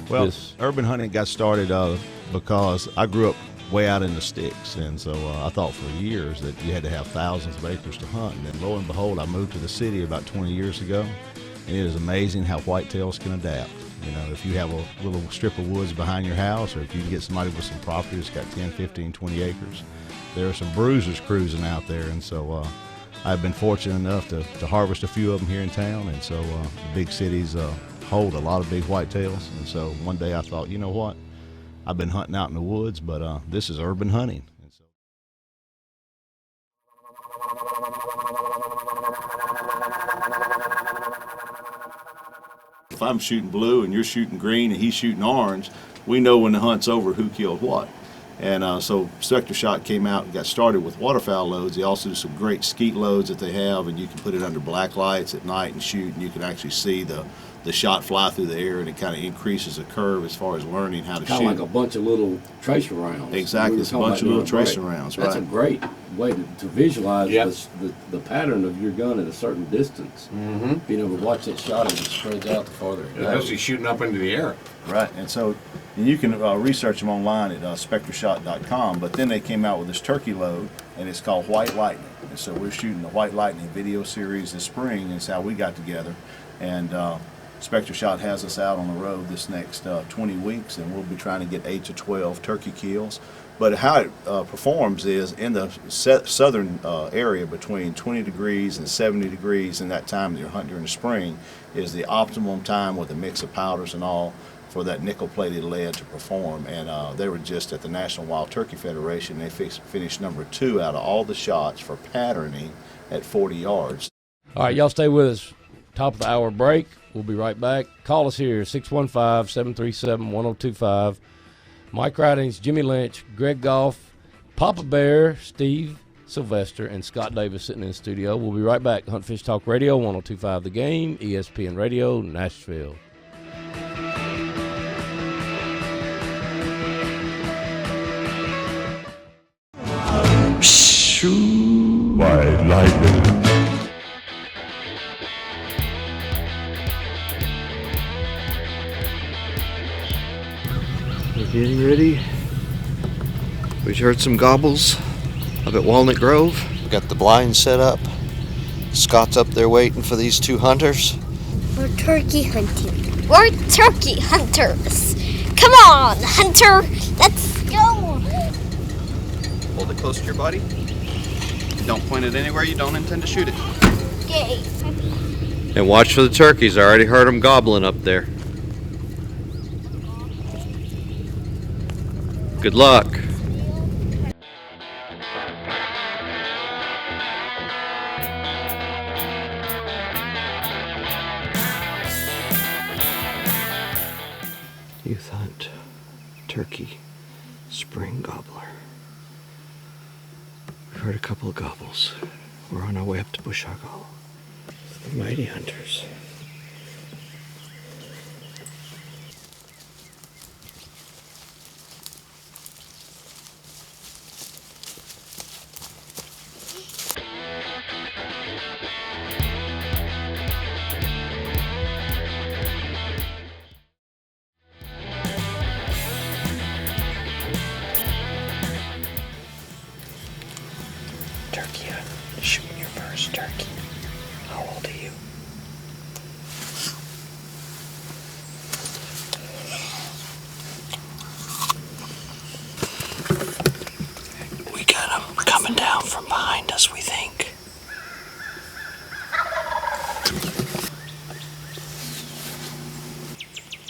Well, urban hunting got started because I grew up way out in the sticks, and so I thought for years that you had to have thousands of acres to hunt. And then lo and behold, I moved to the city about 20 years ago, and it is amazing how whitetails can adapt. You know, if you have a little strip of woods behind your house, or if you can get somebody with some property that's got 10, 15, 20 acres, there are some bruisers cruising out there. And so I've been fortunate enough to harvest a few of them here in town, and so the big cities hold a lot of big whitetails. And so one day I thought, you know what, I've been hunting out in the woods, but this is urban hunting. And so if I'm shooting blue and you're shooting green and he's shooting orange, we know when the hunt's over who killed what. And so Spectra Shot came out and got started with waterfowl loads. They also do some great skeet loads that they have, and you can put it under black lights at night and shoot, and you can actually see the shot fly through the air, and it kind of increases the curve as far as learning how to shoot. Kind of like a bunch of little tracer rounds. Exactly, it's a bunch of little tracer rounds, right? That's a great way to visualize the pattern of your gun at a certain distance. Mm-hmm. Being able to watch that shot as it spreads out the farther it goes. Especially shooting up into the air. Right, and so you can research them online at spectrashot.com, but then they came out with this turkey load, and it's called White Lightning. And so we're shooting the White Lightning video series this spring, and it's how we got together. And Spectra Shot has us out on the road this next 20 weeks, and we'll be trying to get 8 to 12 turkey kills. But how it performs is in the southern area between 20 degrees and 70 degrees, and that time that you're hunting during the spring is the optimum time with a mix of powders and all for that nickel-plated lead to perform. And they were just at the National Wild Turkey Federation. They finished number 2 out of all the shots for patterning at 40 yards. All right, y'all stay with us. Top of the hour break. We'll be right back. Call us here, 615-737-1025. Mike Ridings, Jimmy Lynch, Greg Goff, Papa Bear, Steve Sylvester, and Scott Davis sitting in the studio. We'll be right back. Hunt Fish Talk Radio, 102.5 The Game, ESPN Radio, Nashville. White lightning. We're getting ready. We heard some gobbles up at Walnut Grove. Got the blind set up. Scott's up there waiting for these 2 hunters. We're turkey hunting. We're turkey hunters. Come on, hunter. Let's go. Hold it close to your body. Don't point it anywhere you don't intend to shoot it. Okay. And watch for the turkeys. I already heard them gobbling up there. Good luck. Youth hunt, turkey, spring gobbler. We've heard a couple of gobbles. We're on our way up to Bush Hog Hollow. The mighty hunters. Turkey hunt. Shooting your first turkey. How old are you? We got them coming down from behind us, we think.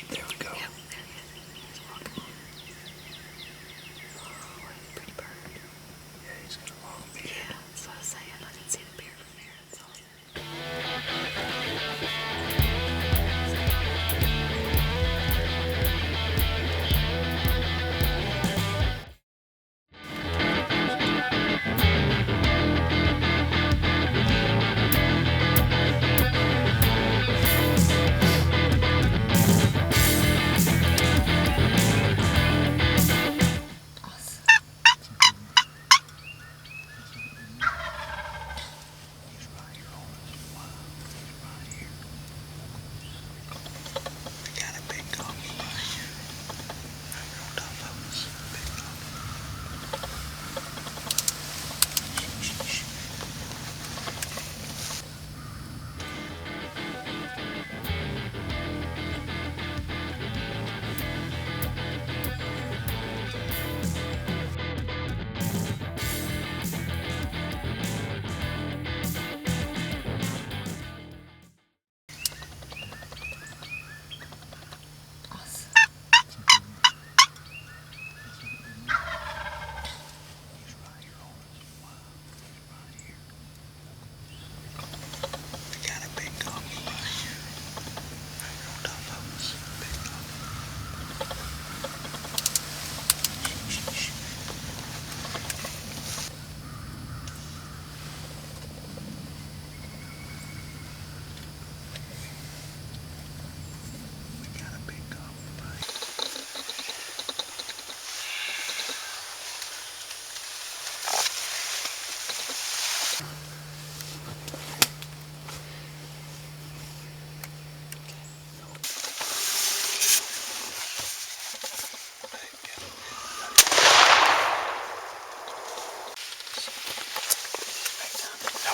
There we go. Pretty bird. Yeah, he's got a long beard. Yeah, that's what I was saying. I didn't see the beard from here. That's all.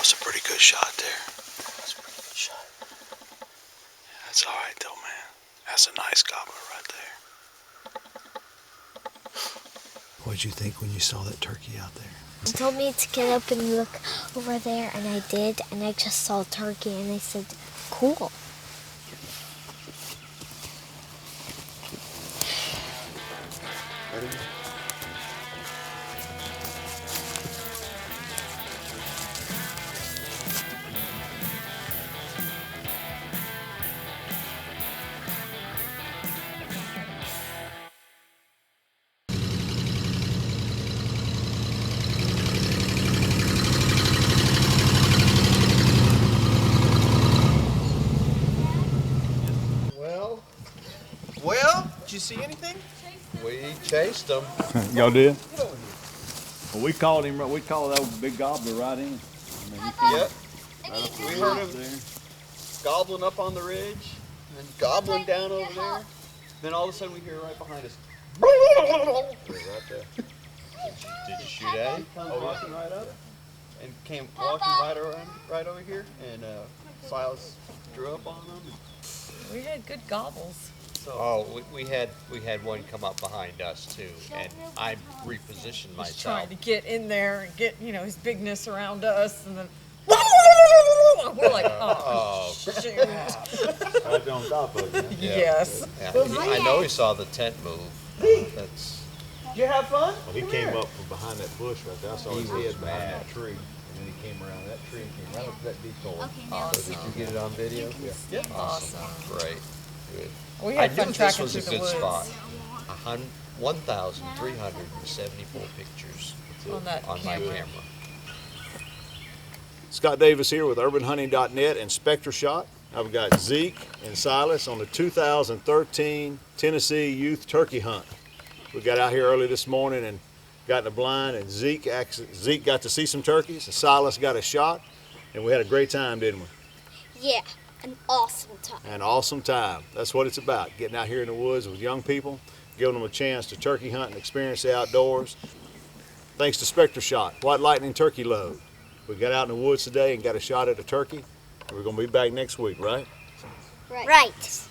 was a pretty good shot there. That's a pretty good shot. Yeah, that's all right though, man. That's a nice gobbler right there. What'd you think when you saw that turkey out there? They told me to get up and look over there, and I did, and I just saw a turkey, and I said, cool. Ready? Well, did you see anything? We chased them. Y'all did? Well, we called him. We called that big gobbler right in. I mean, he came Yep. right up the We ridge heard him there. gobbling up on the ridge, and then gobbling down over there. Then all of a sudden we hear right behind us. Right there. Did you shoot at him? Comes walking right up, and came walking right over here, and Silas drew up on him. We had good gobbles. Oh, we had one come up behind us too, and I repositioned He's myself. trying to get in there and get, his bigness around us, and then we're like, oh, shoot. Right on top of you. Yes. Yeah, I know he saw the tent move. That's Did you have fun? Well, he came up from behind that bush right there. I saw his He was head behind mad. that tree, and then he came around that tree and came right up to that decoy. awesome. Did you get it on video? Yeah. Awesome. Great. Good. We I had knew fun this tracking was through a the good woods spot. 1,374 pictures on that on my camera. camera. Scott Davis here with urbanhunting.net and Spectra Shot. I've got Zeke and Silas on the 2013 Tennessee Youth Turkey Hunt. We got out here early this morning and got in the blind, and Zeke got to see some turkeys, and Silas got a shot, and we had a great time, didn't we? Yeah, an awesome time. An awesome time. That's what it's about, getting out here in the woods with young people, giving them a chance to turkey hunt and experience the outdoors. Thanks to Spectra Shot, White Lightning Turkey Load. We got out in the woods today and got a shot at a turkey. We're going to be back next week, right? Right.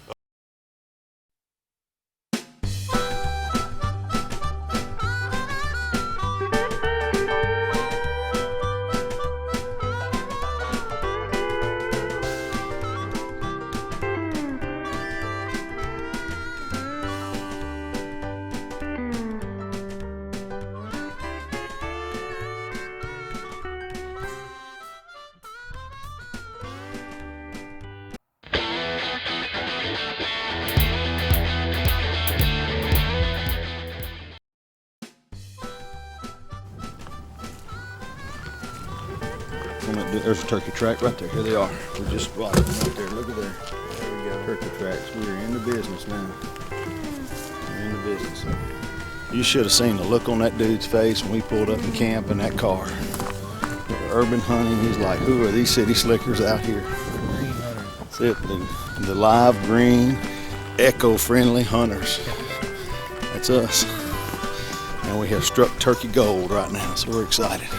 There's a turkey track right there. Here they are. We're just right there. Look at there. There we go. Turkey tracks. We're in the business now. We're in the business. You should have seen the look on that dude's face when we pulled up in camp in that car. Urban hunting. He's like, who are these city slickers out here? That's it. The live green, eco-friendly hunters. That's us. And we have struck turkey gold right now, so we're excited.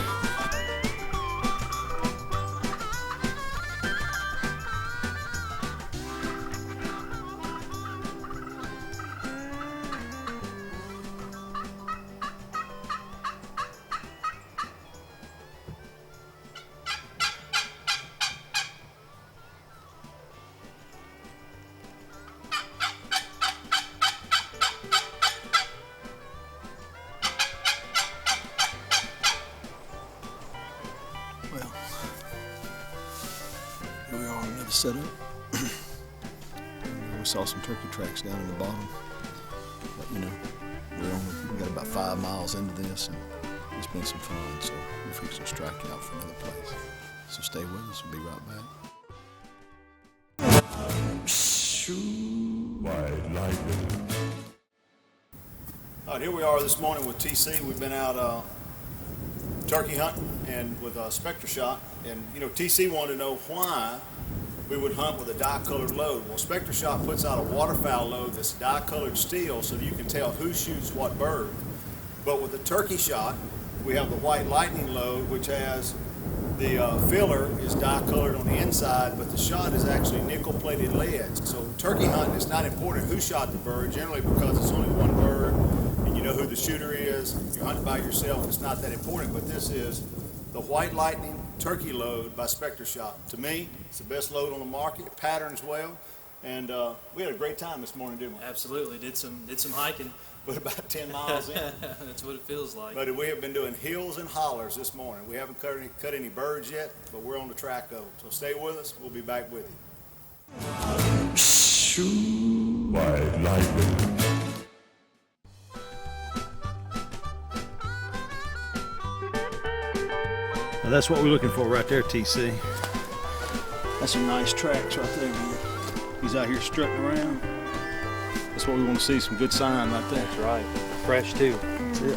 Well, here we are on another setup. We saw some turkey tracks down in the bottom, but we got about 5 miles into this, and it's been some fun. So we're fixing to strike out for another place. So stay with us. We'll be right back. White lightning. All right, here we are this morning with TC. We've been out turkey hunting and with a Spectra Shot, and TC wanted to know why we would hunt with a dye-colored load. Well, Spectra Shot puts out a waterfowl load that's dye-colored steel, so that you can tell who shoots what bird. But with the turkey shot, we have the White Lightning load, which has The filler is dye colored on the inside, but the shot is actually nickel plated lead. So turkey hunting, it's not important who shot the bird, generally because it's only one bird and you know who the shooter is. If you're hunting by yourself, it's not that important, but this is the White Lightning turkey load by Spectra Shot. To me, it's the best load on the market. It patterns well, and we had a great time this morning, didn't we? Absolutely, did some hiking. But about 10 miles in. That's what it feels like. But we have been doing hills and hollers this morning. We haven't cut any birds yet, but we're on the track of them. So stay with us. We'll be back with you. White lightning. Now that's what we're looking for right there, TC. That's some nice tracks right there, man. He's out here strutting around. That's what we want to see, some good sign right there. That's right. Fresh too. That's it. I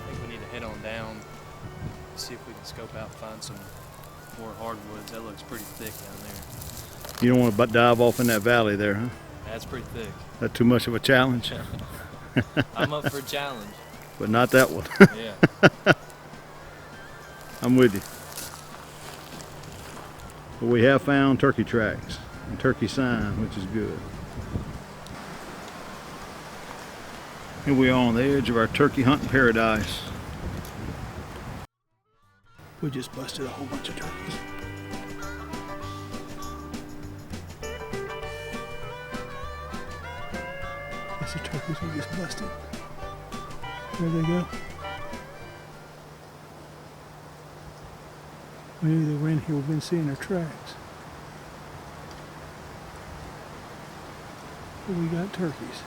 think we need to head on down, see if we can scope out and find some more hardwoods. That looks pretty thick down there. You don't want to dive off in that valley there, huh? That's pretty thick. That too much of a challenge? I'm up for a challenge. But not that one. Yeah. I'm with you. But we have found turkey tracks and turkey sign, which is good. Here we are on the edge of our turkey hunting paradise. We just busted a whole bunch of turkeys. That's the turkeys we just busted. There they go. Maybe they ran here, we've been seeing their tracks. But we got turkeys.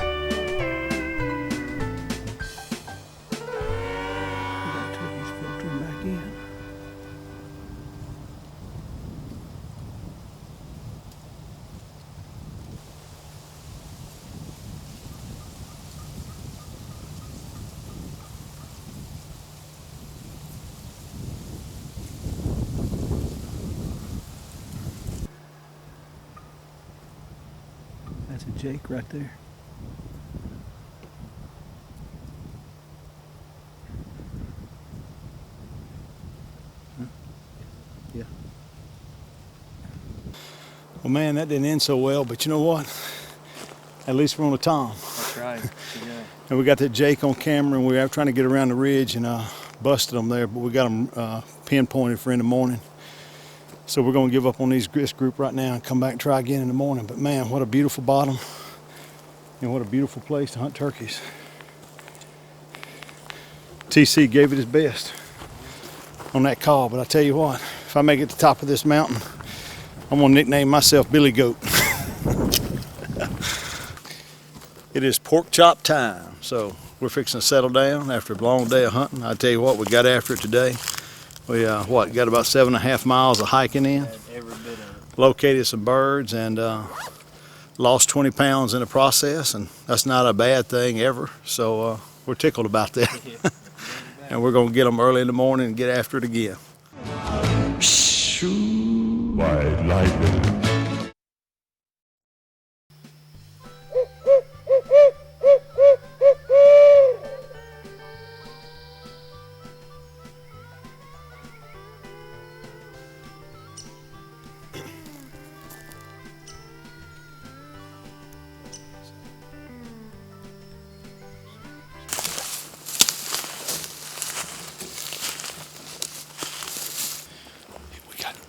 We got turkeys filtering back in. That's a Jake right there. Huh? Yeah. Well, man, that didn't end so well, but you know what? At least we're on a tom. That's right. Yeah. And we got that Jake on camera, and we were trying to get around the ridge and busted them there, but we got them pinpointed for in the morning. So we're going to give up on this group right now and come back and try again in the morning. But man, what a beautiful bottom and what a beautiful place to hunt turkeys. TC gave it his best on that call, but I tell you what, if I make it to the top of this mountain, I'm going to nickname myself Billy Goat. It is pork chop time, so we're fixing to settle down after a long day of hunting. I tell you what, we got after it today. We got about 7.5 miles of hiking in. Every bit of it. Located some birds and lost 20 pounds in the process, and that's not a bad thing ever. So we're tickled about that. And we're going to get them early in the morning and get after it again. White lightning.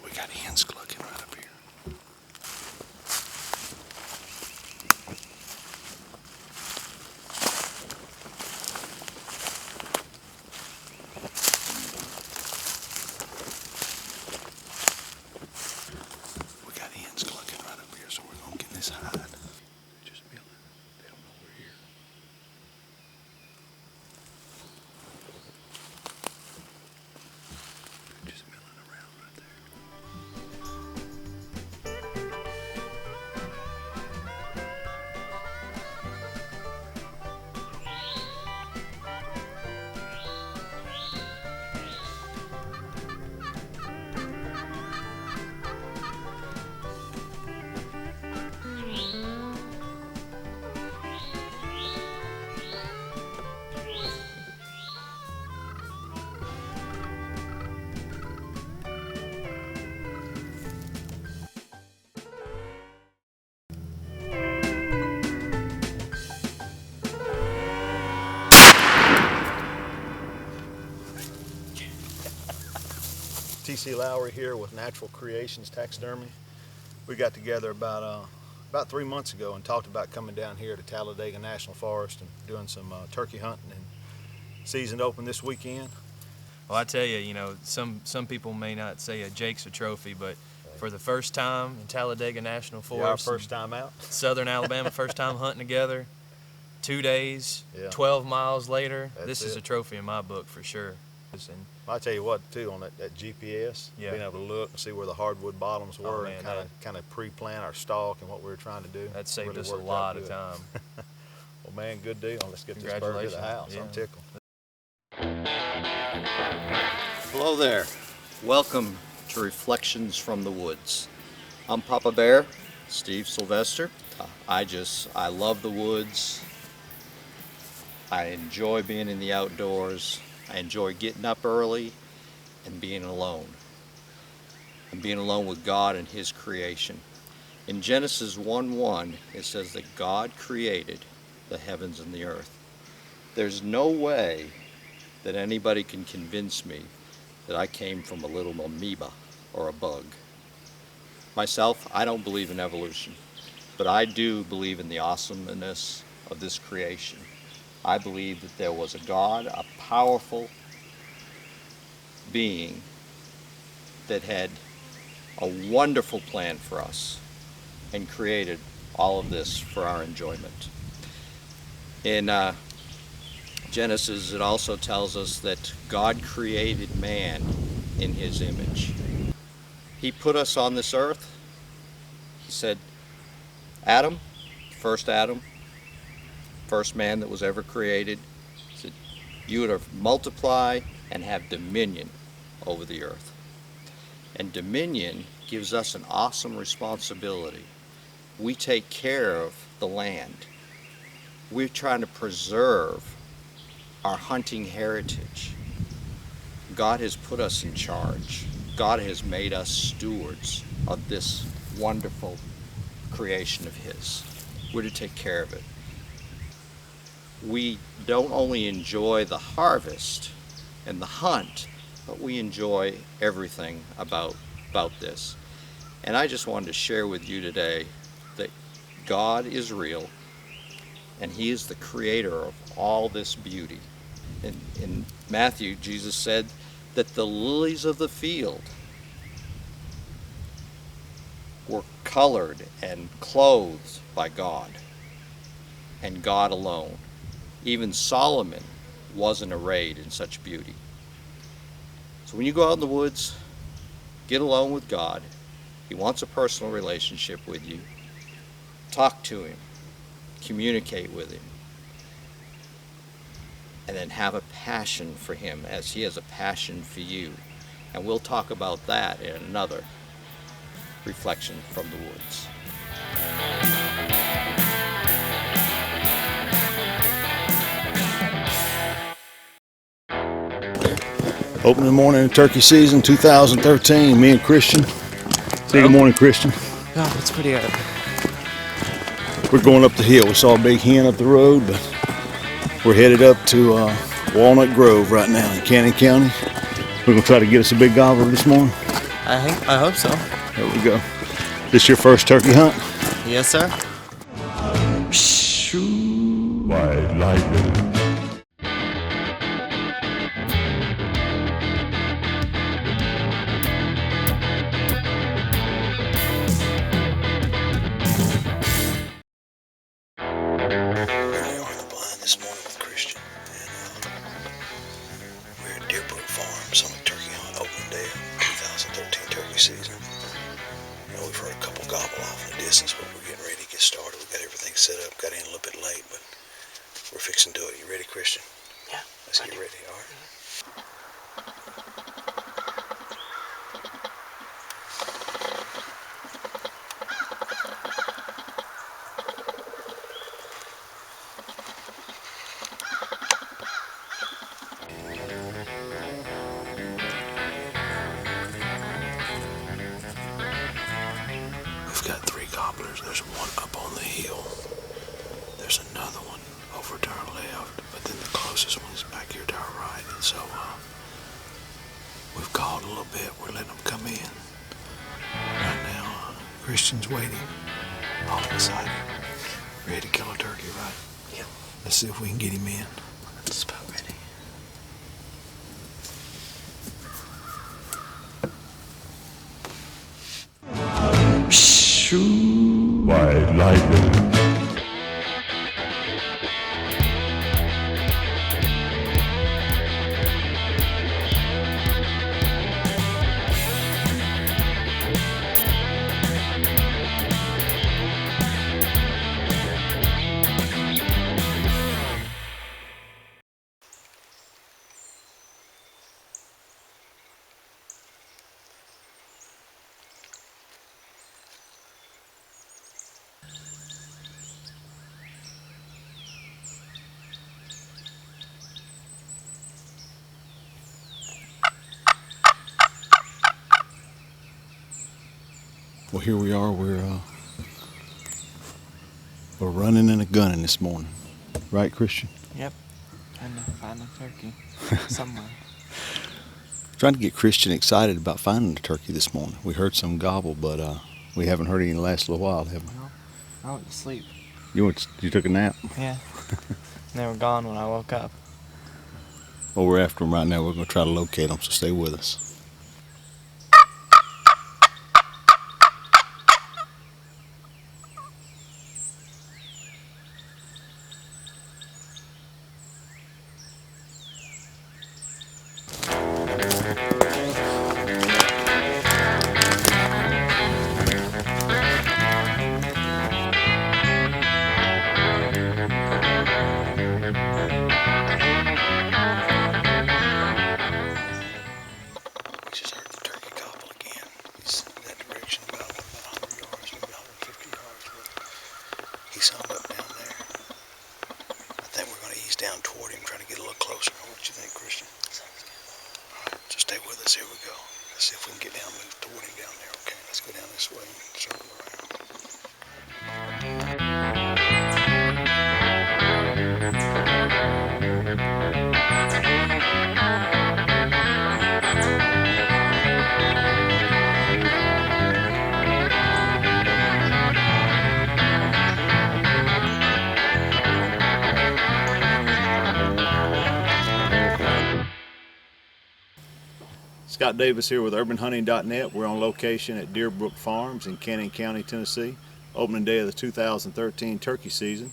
We got hens clucking right up here. T.C. Lowry here with Natural Creations Taxidermy. We got together about 3 months ago and talked about coming down here to Talladega National Forest and doing some turkey hunting, and season open this weekend. Well, I tell you, you know, some people may not say a Jake's a trophy, but for the first time in Talladega National Forest, Our first time out. Southern Alabama, first time hunting together, 2 days, 12 miles later, this is a trophy in my book for sure. And I'll tell you what, too, on that GPS, being able to look and see where the hardwood bottoms were, and kind of pre-plan our stalk and what we were trying to do. that saved really us a worked lot out of good. time. Well, man, good deal. Let's get this bird to the house. Yeah. I'm tickled. Hello there. Welcome to Reflections from the Woods. I'm Papa Bear, Steve Sylvester. I love the woods. I enjoy being in the outdoors. I enjoy getting up early and being alone. And being alone with God and His creation. In Genesis 1:1, it says that God created the heavens and the earth. There's no way that anybody can convince me that I came from a little amoeba or a bug. Myself, I don't believe in evolution, but I do believe in the awesomeness of this creation. I believe that there was a God, a powerful being that had a wonderful plan for us and created all of this for our enjoyment. In Genesis, it also tells us that God created man in His image. He put us on this earth. He said, Adam, first man that was ever created, he said, you are to multiply and have dominion over the earth. And dominion gives us an awesome responsibility. We take care of the land. We're trying to preserve our hunting heritage. God has put us in charge. God has made us stewards of this wonderful creation of His. We're to take care of it. We don't only enjoy the harvest and the hunt, but we enjoy everything about this. And I just wanted to share with you today that God is real and He is the creator of all this beauty. In Matthew, Jesus said that the lilies of the field were colored and clothed by God and God alone. Even Solomon wasn't arrayed in such beauty. So when you go out in the woods, get alone with God. He wants a personal relationship with you. Talk to Him. Communicate with Him. And then have a passion for Him as He has a passion for you. And we'll talk about that in another Reflection from the Woods. Opening morning of turkey season 2013. Me and Christian. Say good morning, Christian. Oh, it's pretty good. We're going up the hill. We saw a big hen up the road, but we're headed up to Walnut Grove right now in Cannon County. We're going to try to get us a big gobbler this morning. I hope so. There we go. This your first turkey hunt? Yes, sir. White lightning. This morning with Christian, and we're at Deerbrook Farms on a turkey hunt opening day of 2013 turkey season. You know, we've heard a couple gobble off in the distance, but we're getting ready to get started. We got everything set up, got in a little bit late, but we're fixing to do it. You ready, Christian? Yeah. Let's get ready, all right? We've got 3 gobblers. There's one up on the hill. There's another one over to our left, but then the closest one is back here to our right. And so We've called a little bit. We're letting them come in. Right now, Christian's waiting. All excited. Ready to kill a turkey, right? Yep. Let's see if we can get him in. It's about ready. White lightning. Well, here we are. We're running and a gunning this morning, right, Christian? Yep. Trying to find a turkey somewhere. Trying to get Christian excited about finding a turkey this morning. We heard some gobble, but we haven't heard any in the last little while, have we? No, I went to sleep. You took a nap? Yeah. They were gone when I woke up. Well, we're after them right now. We're going to try to locate them, so stay with us. He's hung up down there. I think we're going to ease down toward him, try to get a little closer. What do you think, Christian? Sounds good. All right, just stay with us. Here we go. Let's see if we can get down, move toward him down there. Okay, let's go down this way and circle around. Scott Davis here with urbanhunting.net. We're on location at Deerbrook Farms in Cannon County, Tennessee. Opening day of the 2013 turkey season.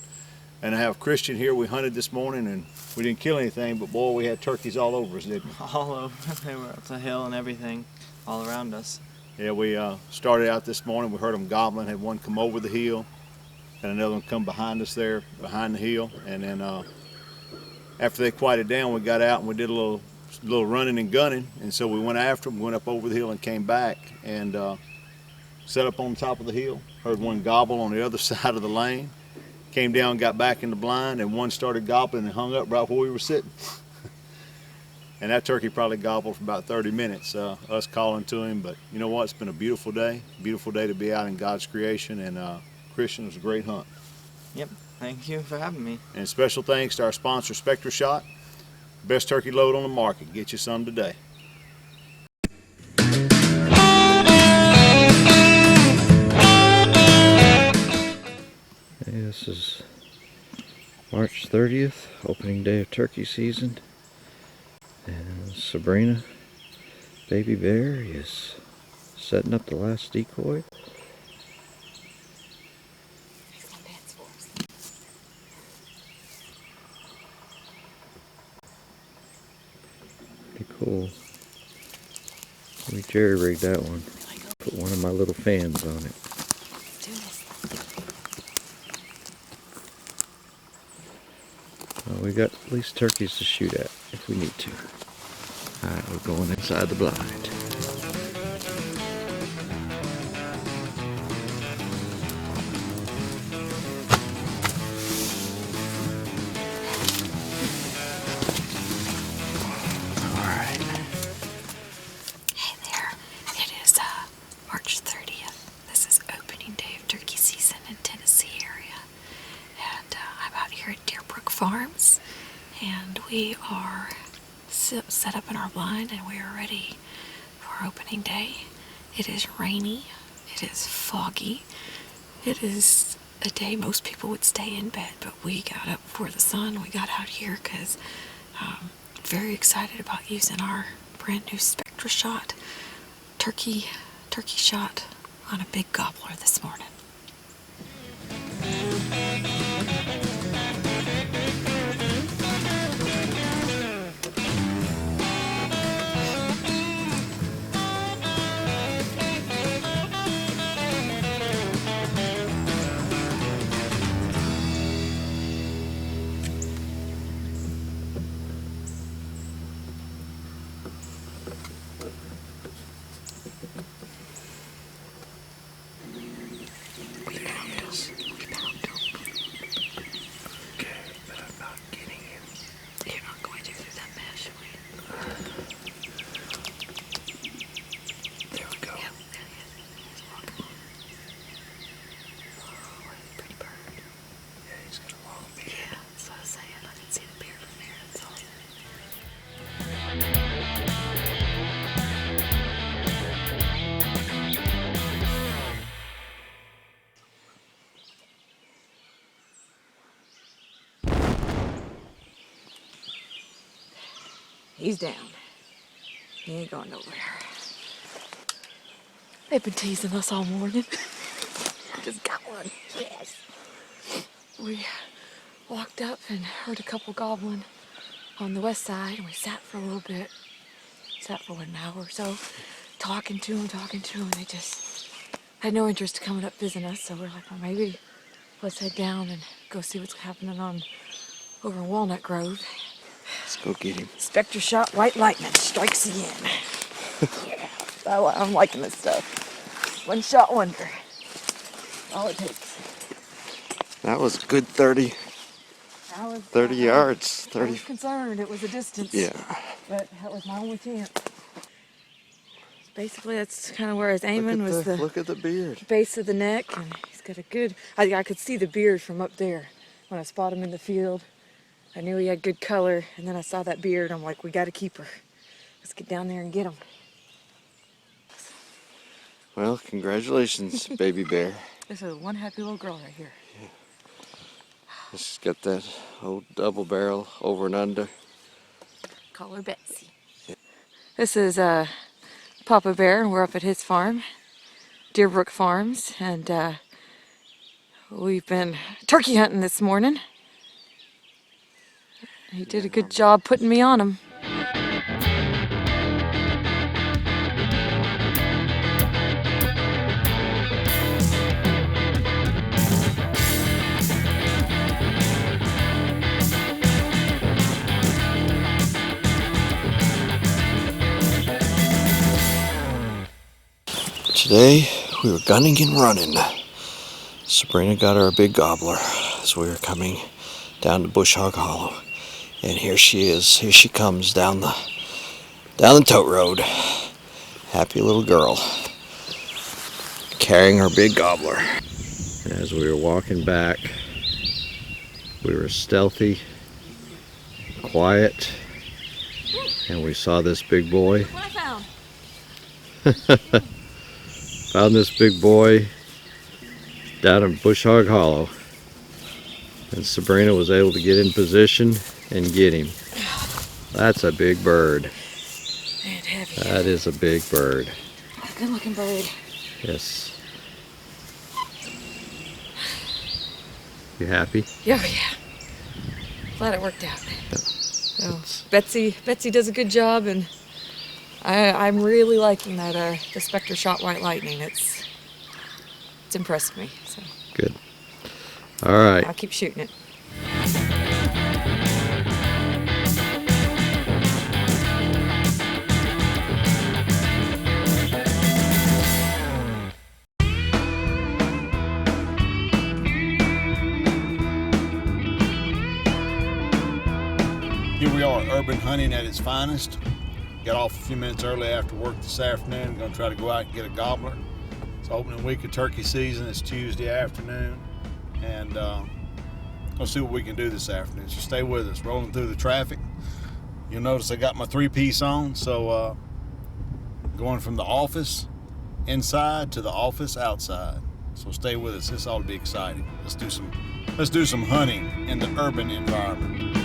And I have Christian here. We hunted this morning and we didn't kill anything, but boy, we had turkeys all over us, didn't we? All over. They were up the hill and everything, all around us. Yeah, we started out this morning. We heard them gobbling. Had one come over the hill and another one come behind us there, behind the hill. And then after they quieted down, we got out and we did a little running and gunning, and so we went after them, went up over the hill and came back and set up on top of the hill. Heard one gobble on the other side of the lane, came down, got back in the blind, and one started gobbling and hung up right where we were sitting. And that turkey probably gobbled for about 30 minutes, us calling to him. But you know what, it's been a beautiful day to be out in God's creation, and Christian, it was a great hunt. Yep, thank you for having me. And special thanks to our sponsor, Spectra Shot. Best turkey load on the market. Get you some today. This is March 30th, opening day of turkey season. And Sabrina, baby bear, is setting up the last decoy. Cool. We jerry rigged that one. Put one of my little fans on it. Well, we got at least turkeys to shoot at if we need to. Alright, we're going inside the blind. March 30th. This is opening day of turkey season in Tennessee area. And I'm out here at Deerbrook Farms. And we are set up in our blind and we are ready for opening day. It is rainy. It is foggy. It is a day most people would stay in bed, but we got up before the sun. We got out here because very excited about using our brand new Spectra shot, turkey shot on a big gobbler this morning. He's down. He ain't going nowhere. They've been teasing us all morning. Just got one. Yes. We walked up and heard a couple gobbling on the west side, and we sat for a little bit. Sat for 1 hour or so, talking to them, and they just had no interest in coming up visiting us, so we're like, well, maybe let's head down and go see what's happening over in Walnut Grove. Let's go get him. Spectra shot, white lightning strikes again. Yeah, I'm liking this stuff. One shot wonder. All it takes. That was a good 30 yards. 30. I was concerned it was a distance. Yeah. But that was my only chance. Basically, that's kind of where I was aiming. Look at the beard. Base of the neck, and he's got a good. I could see the beard from up there when I spotted him in the field. I knew he had good color, and then I saw that beard. I'm like, we got to keep her. Let's get down there and get him. Well, congratulations, baby bear. This is one happy little girl right here. Yeah. She's got that old double barrel over and under. Call her Betsy. Yeah. This is Papa Bear, and we're up at his farm, Deerbrook Farms, and we've been turkey hunting this morning. He did a good job putting me on him. Today we were gunning and running. Sabrina got her a big gobbler as we were coming down to Bush Hog Hollow. And here she is. Here she comes down the tote road. Happy little girl. Carrying her big gobbler. As we were walking back, we were stealthy, quiet, and we saw this big boy. What I found. Found this big boy down in Bush Hog Hollow. And Sabrina was able to get in position and get him. That's a big bird. And heavy. That is a big bird. A good looking bird. Yes. You happy? Yeah. Glad it worked out. Yeah. So, Betsy does a good job, and I'm really liking that the Spectra shot white lightning. It's impressed me. So. Good. All right. I'll keep shooting it. Here we are, urban hunting at its finest. Got off a few minutes early after work this afternoon. Gonna try to go out and get a gobbler. It's opening week of turkey season. It's Tuesday afternoon. And let's see what we can do this afternoon. So stay with us. Rolling through the traffic. You'll notice I got my 3-piece on, so going from the office inside to the office outside. So stay with us. This ought to be exciting. Let's do some hunting in the urban environment.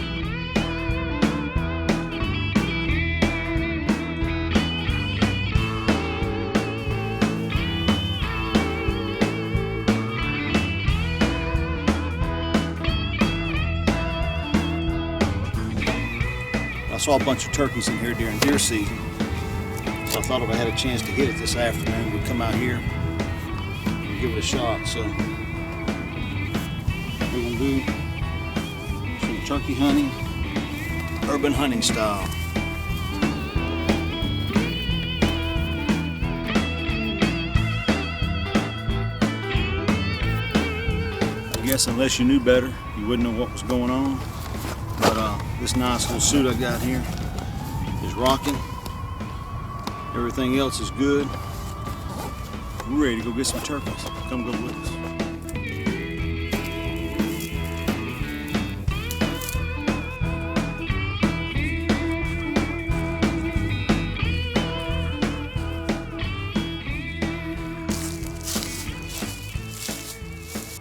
I saw a bunch of turkeys in here during deer season, so I thought if I had a chance to hit it this afternoon, we'd come out here and give it a shot. So we're gonna do some turkey hunting, urban hunting style. I guess unless you knew better, you wouldn't know what was going on. But this nice little suit I got here is rocking. Everything else is good. We're ready to go get some turkeys. Come go with us.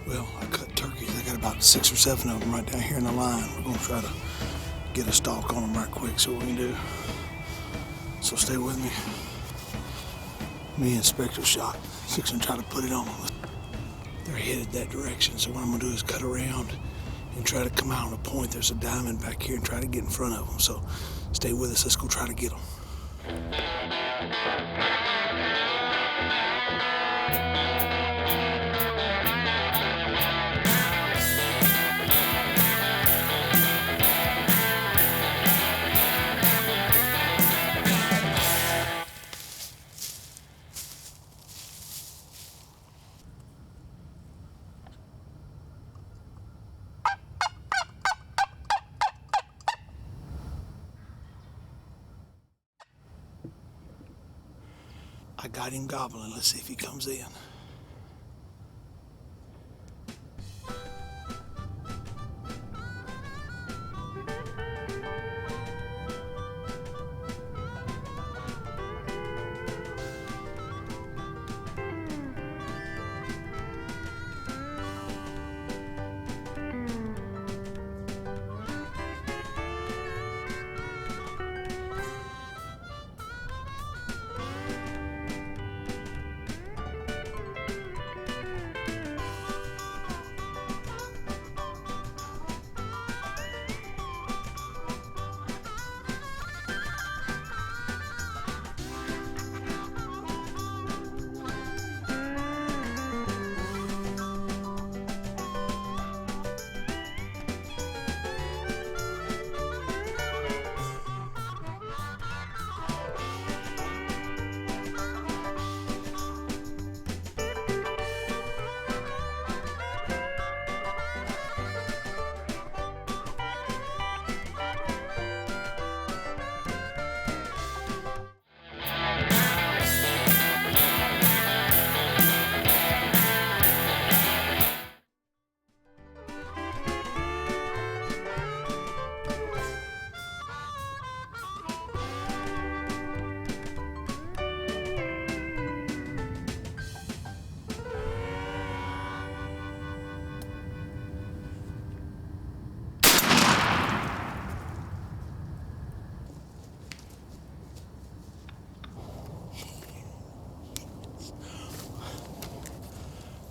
Well, I cut turkeys. I got about 6 or 7 of them right down here in the line. We're gonna try to get a stalk on them right quick, see what we can do. So stay with me. Me and Spectra shot. Fixing to try to put it on them. They're headed that direction, so what I'm gonna do is cut around and try to come out on a point. There's a diamond back here and try to get in front of them. So stay with us. Let's go try to get them. I got him gobbling. Let's see if he comes in.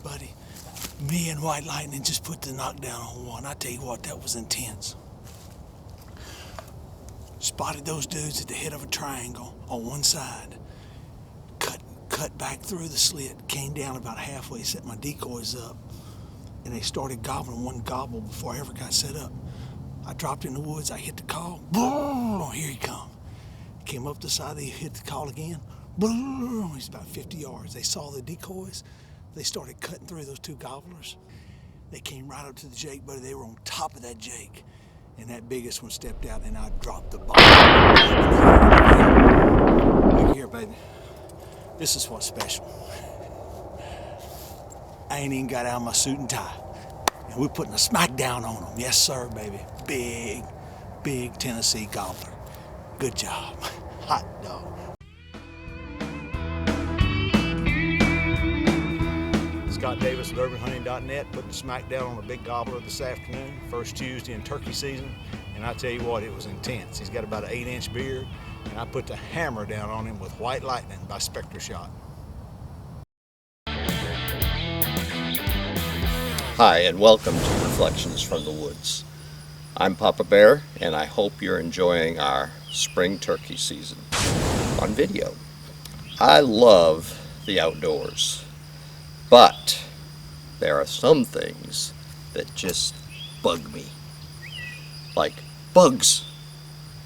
Buddy, me and White Lightning just put the knockdown on one. I tell you what, that was intense. Spotted those dudes at the head of a triangle on one side. Cut back through the slit, came down about halfway, set my decoys up, and they started gobbling one gobble before I ever got set up. I dropped in the woods, I hit the call, boom, here he come. Came up the side, they hit the call again, boom, he's about 50 yards. They saw the decoys, they started cutting through those 2 gobblers. They came right up to the Jake, buddy. They were on top of that Jake. And that biggest one stepped out and I dropped the ball. Look here, baby. This is what's special. I ain't even got out of my suit and tie. And we're putting a smackdown on them. Yes, sir, baby. Big Tennessee gobbler. Good job. Hot dog. Scott Davis with UrbanHunting.net, putting smack down on a big gobbler this afternoon, first Tuesday in turkey season, and I tell you what, it was intense. He's got about an 8-inch beard, and I put the hammer down on him with White Lightning by Spectra Shot. Hi, and welcome to Reflections from the Woods. I'm Papa Bear, and I hope you're enjoying our spring turkey season on video. I love the outdoors, but there are some things that just bug me, like bugs.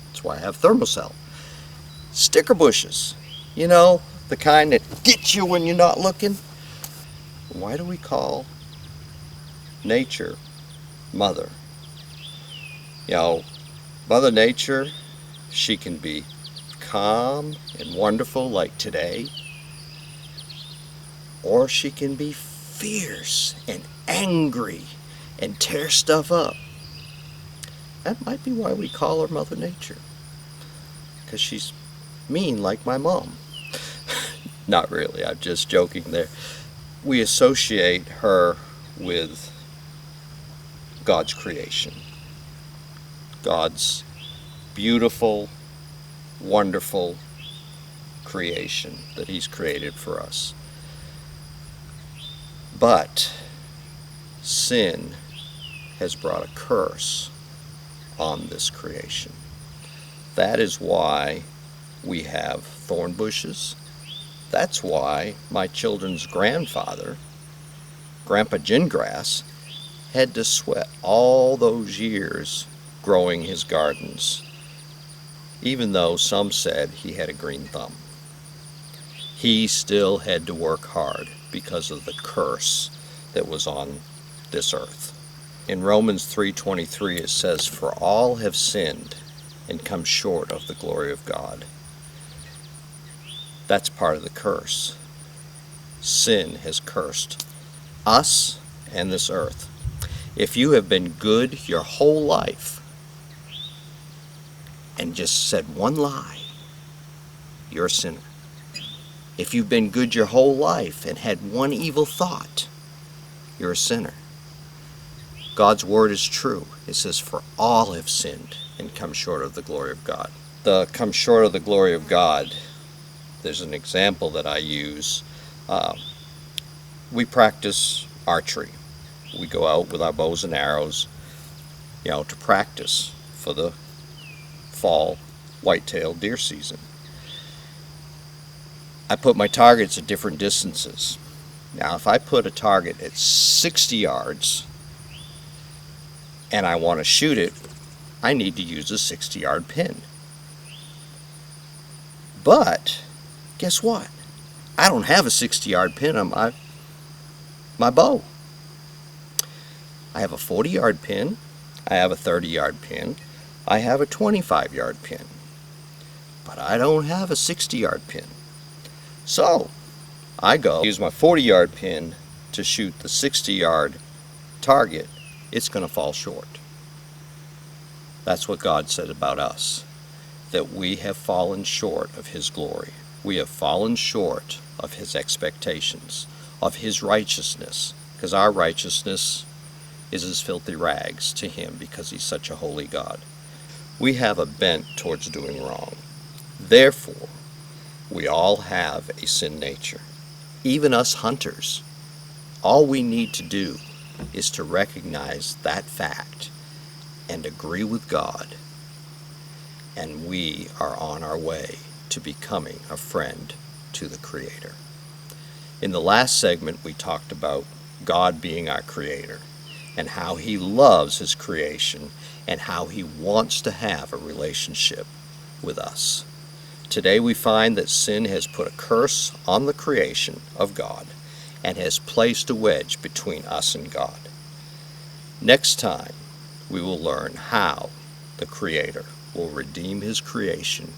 That's why I have thermocell. Sticker bushes, you know, the kind that get you when you're not looking. Why do we call nature Mother? You know, Mother Nature, she can be calm and wonderful like today, or she can be fierce and angry and tear stuff up. That might be why we call her Mother Nature, because she's mean like my mom. Not really, I'm just joking there. We associate her with God's creation, God's beautiful, wonderful creation that He's created for us. But sin has brought a curse on this creation. That is why we have thorn bushes. That's why my children's grandfather, Grandpa Gingrass, had to sweat all those years growing his gardens, even though some said he had a green thumb. He still had to work hard because of the curse that was on this earth. In Romans 3:23 it says, "For all have sinned and come short of the glory of God." That's part of the curse. Sin has cursed us and this earth. If you have been good your whole life and just said one lie, you're a sinner. If you've been good your whole life and had one evil thought, you're a sinner. God's word is true. It says, "For all have sinned and come short of the glory of God." The come short of the glory of God, there's an example that I use. We practice archery. We go out with our bows and arrows, you know, to practice for the fall whitetail deer season. I put my targets at different distances. Now, if I put a target at 60 yards and I want to shoot it, I need to use a 60-yard pin. But guess what? I don't have a 60-yard pin on my bow. I have a 40-yard pin, I have a 30-yard pin, I have a 25-yard pin, but I don't have a 60-yard pin. So I use my 40-yard pin to shoot the 60-yard target. It's going to fall short. That's what God said about us, that we have fallen short of His glory. We have fallen short of His expectations, of His righteousness, because our righteousness is as filthy rags to Him because He's such a holy God. We have a bent towards doing wrong. Therefore, we all have a sin nature. Even us hunters. All we need to do is to recognize that fact and agree with God, and we are on our way to becoming a friend to the Creator. In the last segment, we talked about God being our Creator and how He loves His creation and how He wants to have a relationship with us. Today we find that sin has put a curse on the creation of God and has placed a wedge between us and God. Next time, we will learn how the Creator will redeem His creation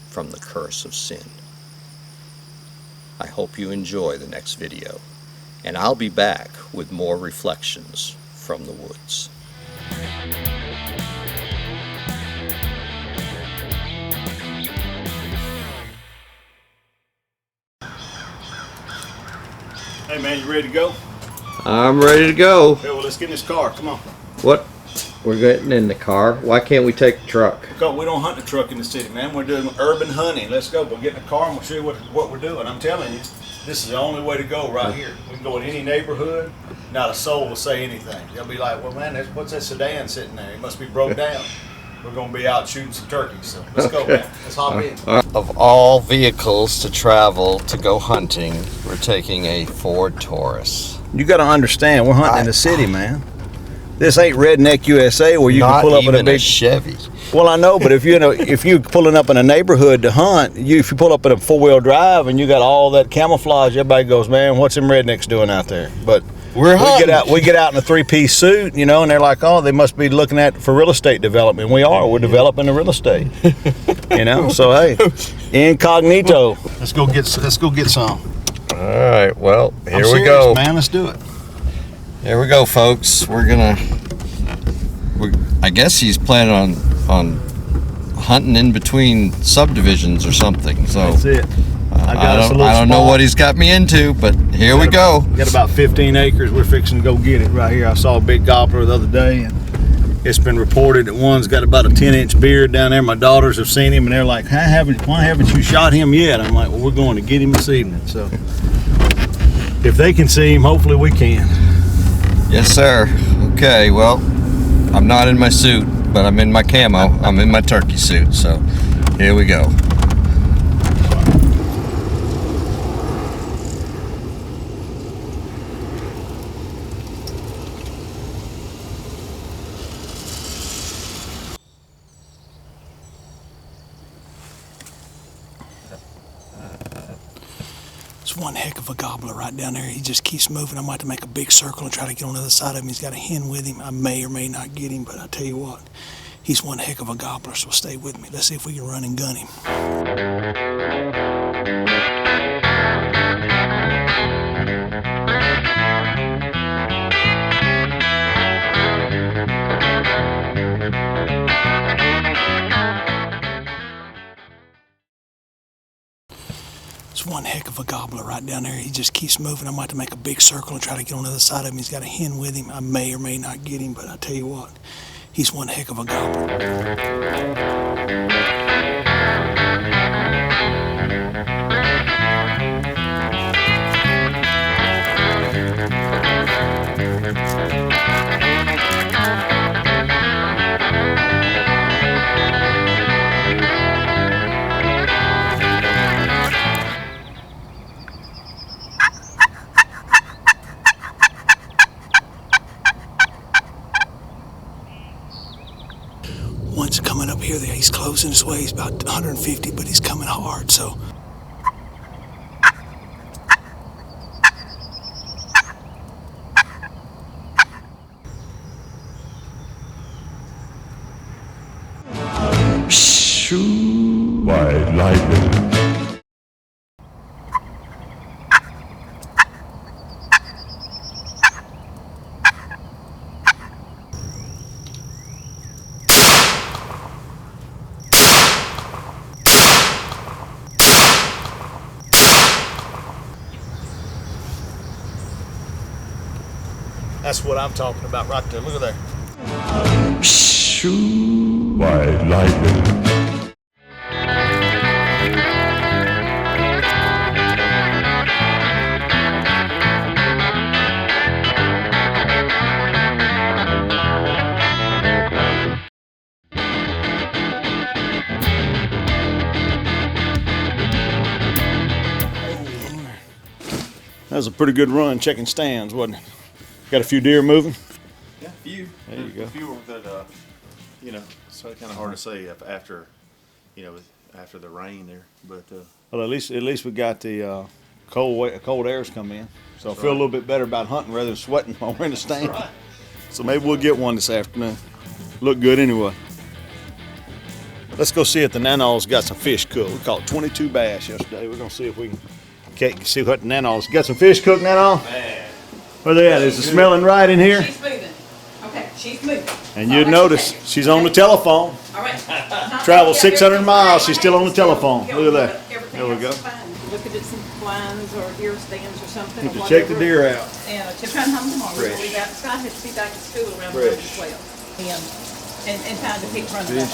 from the curse of sin. I hope you enjoy the next video, and I'll be back with more reflections from the woods. Hey man, you ready to go? I'm ready to go. Okay, well, let's get in this car. Come on. What? We're getting in the car. Why can't we take the truck? Because we don't hunt the truck in the city, man. We're doing urban hunting. Let's go. We'll get in the car and we'll show you what we're doing. I'm telling you, this is the only way to go right here. We can go in any neighborhood. Not a soul will say anything. They'll be like, well, man, what's that sedan sitting there? It must be broke down. We're going to be out shooting some turkeys. So let's go, man. Let's hop in. Of all vehicles to travel to go hunting, we're taking a Ford Taurus. You got to understand, we're hunting in the city, man. This ain't Redneck USA where you can pull up in a big Chevy. Well, I know, but if you're pulling up in a neighborhood to hunt, if you pull up in a 4-wheel drive and you got all that camouflage, everybody goes, man, what's them rednecks doing out there? But we get out in a 3-piece suit, and they're like, oh, they must be looking at for real estate development. We're developing the real estate. So hey, incognito. Let's go get some. All right, well, here we serious, go, man. Let's do it. Here we go, folks. I guess he's planning on hunting in between subdivisions or something. So that's it. I don't know what he's got me into, but here we go. We got about 15 acres. We're fixing to go get it right here. I saw a big gobbler the other day, and it's been reported that one's got about a 10-inch beard down there. My daughters have seen him, and they're like, why haven't you shot him yet? I'm like, well, we're going to get him this evening. So if they can see him, hopefully we can. Yes, sir. Okay, well, I'm not in my suit, but I'm in my camo. I'm in my turkey suit, so here we go. It's one heck of a gobbler right down there. He just keeps moving. I might have to make a big circle and try to get on the other side of him. He's got a hen with him. I may or may not get him, but I tell you what, he's one heck of a gobbler, so stay with me. Let's see if we can run and gun him. It's one heck of a gobbler right down there. He just keeps moving. I might have to make a big circle and try to get on the other side of him. He's got a hen with him. I may or may not get him, but I tell you what, he's one heck of a gobbler. One's coming up here. He's closing his way. He's about 150, but he's coming hard, so. White lightning. That's what I'm talking about right there. Look at there. White lightning. That was a pretty good run checking stands, wasn't it? Got a few deer moving? Yeah, a few. There you go. A few that, it's kind of hard to say after, after the rain there. But well, at least we got the cold airs come in, so I feel a little bit better about hunting rather than sweating while we're in the stand. Right. So maybe we'll get one this afternoon. Look good anyway. Let's go see if the Nanaw's got some fish cooked. We caught 22 bass yesterday. We're gonna see if we can see what the Nanaw's got. Some fish cooked, Nanaw? man, Where they at? Is it smelling right in here? She's moving. Okay, she's moving. And you'd notice she's on the telephone. All right. Traveled 600 miles. She's still on the telephone. Look at that. There we go. Look at it, some blinds or ear stands or something. Need to check the deer out. And she'll come home tomorrow. We'll Fresh. leave out. Scott has to be back at school around Fresh. 12. And time to pick from Fish.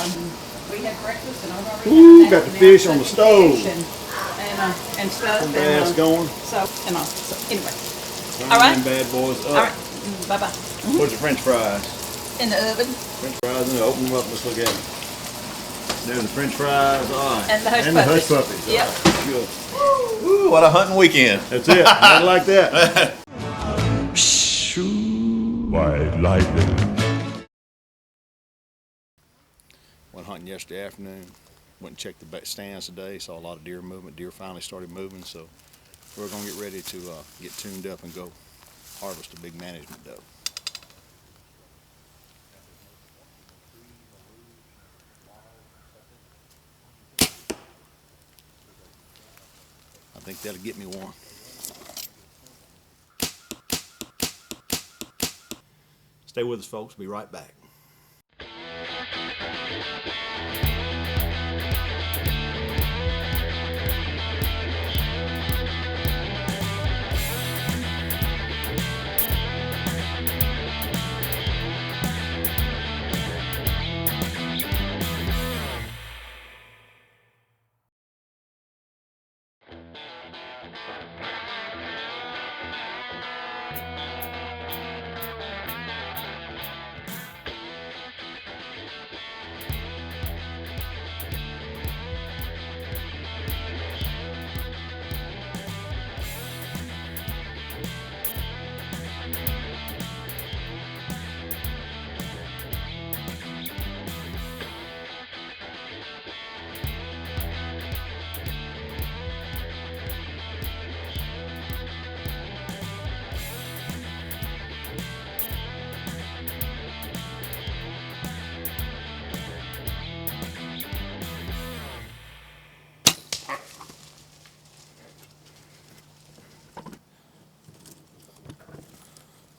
We had breakfast and I've already Ooh, had got that the now, fish on the fish stove. And stuff. Some bass going. So anyway. Frying All right. them bad boys up. All right. Bye bye. Where's the French fries? In the oven. French fries, and open them up. Let's look at them. There's the French fries. All right. And the hush and the puppies. hush puppies. Yep. All right. Good. Woo, what a hunting weekend. That's it. I like that. White lightning. Went hunting yesterday afternoon. Went and checked the stands today. Saw a lot of deer movement. Deer finally started moving, so we're gonna get ready to get tuned up and go harvest a big management doe. I think that'll get me one. Stay with us, folks. Be right back.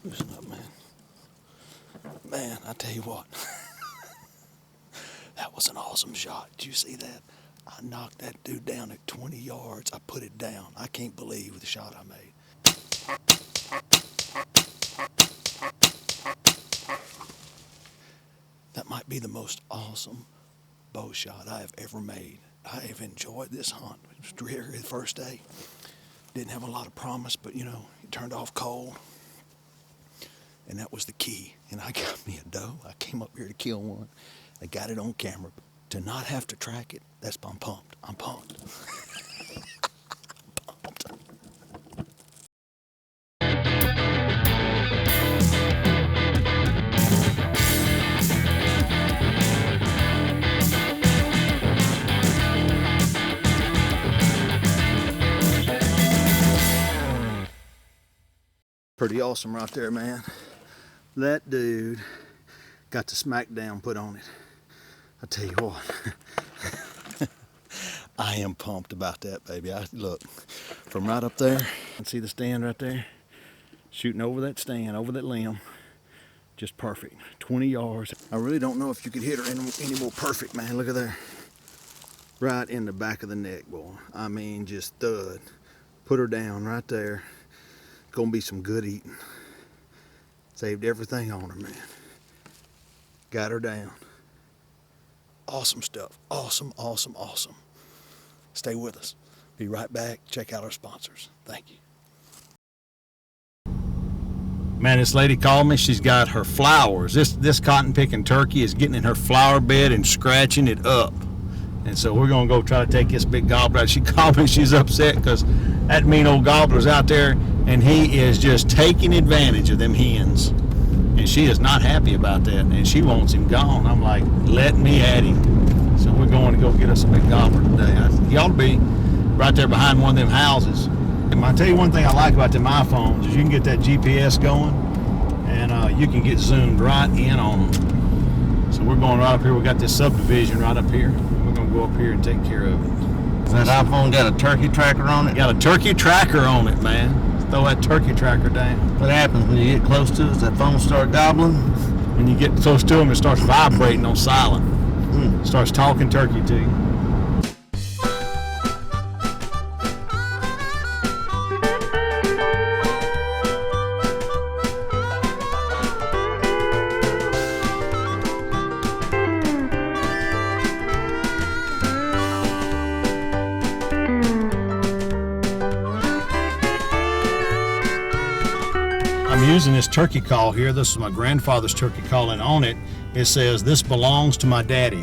Listen up, man. Man, I tell you what. That was an awesome shot. Did you see that? I knocked that dude down at 20 yards. I put it down. I can't believe the shot I made. That might be the most awesome bow shot I have ever made. I have enjoyed this hunt. It was dreary the first day. Didn't have a lot of promise, but you know, it turned off cold. And that was the key. And I got me a doe. I came up here to kill one. I got it on camera. To not have to track it, I'm pumped. I'm pumped. Pretty awesome right there, man. That dude got the smackdown put on it. I tell you what, I am pumped about that, baby. Look, from right up there, see the stand right there? Shooting over that stand, over that limb, just perfect. 20 yards. I really don't know if you could hit her any more perfect, man. Look at there. Right in the back of the neck, boy. I mean, just thud. Put her down right there. Gonna be some good eating. Saved everything on her, man. Got her down. Awesome stuff. Awesome, awesome, awesome. Stay with us. Be right back. Check out our sponsors. Thank you. Man, this lady called me. She's got her flowers. This cotton picking turkey is getting in her flower bed and scratching it up. And so we're gonna go try to take this big gobbler out. She called me, she's upset because that mean old gobbler's out there and he is just taking advantage of them hens. And she is not happy about that and she wants him gone. I'm like, let me at him. So we're going to go get us a big gobbler today. He ought to be right there behind one of them houses. And I'll tell you one thing I like about them iPhones is you can get that GPS going and you can get zoomed right in on them. So we're going right up here. We got this subdivision right up here. We're going to go up here and take care of it. That iPhone got a turkey tracker on it? Got a turkey tracker on it, man. Throw that turkey tracker down. What happens when you get close to it? Does that phone start gobbling? When you get close to him, it starts vibrating on silent. It starts talking turkey to you. using this turkey call here. This is my grandfather's turkey call, and on it, it says, "This belongs to my daddy,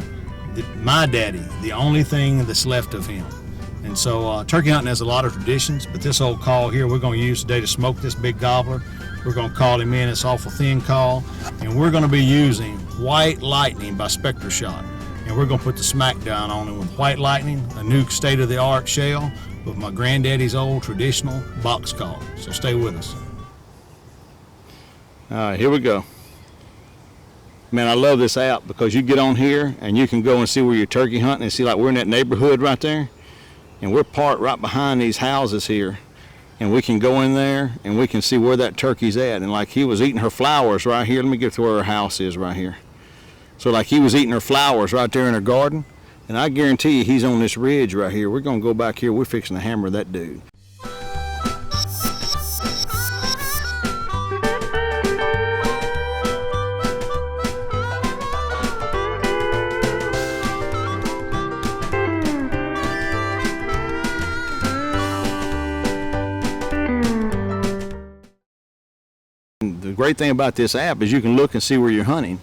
my daddy, the only thing that's left of him." And so turkey hunting has a lot of traditions, but this old call here we're going to use today to smoke this big gobbler. We're going to call him in. It's awful thin call, and we're going to be using White Lightning by Spectra shot. And we're going to put the smack down on him with White Lightning, a new state-of-the-art shell with my granddaddy's old traditional box call. So stay with us. All right, here we go. Man, I love this app because you get on here and you can go and see where you're turkey hunting and see, like, we're in that neighborhood right there, and we're parked right behind these houses here, and we can go in there and we can see where that turkey's at. And like, he was eating her flowers right here. Let me get to where her house is right here. So like, he was eating her flowers right there in her garden, and I guarantee you he's on this ridge right here. We're gonna go back here. We're fixing to hammer that dude. The great thing about this app is you can look and see where you're hunting.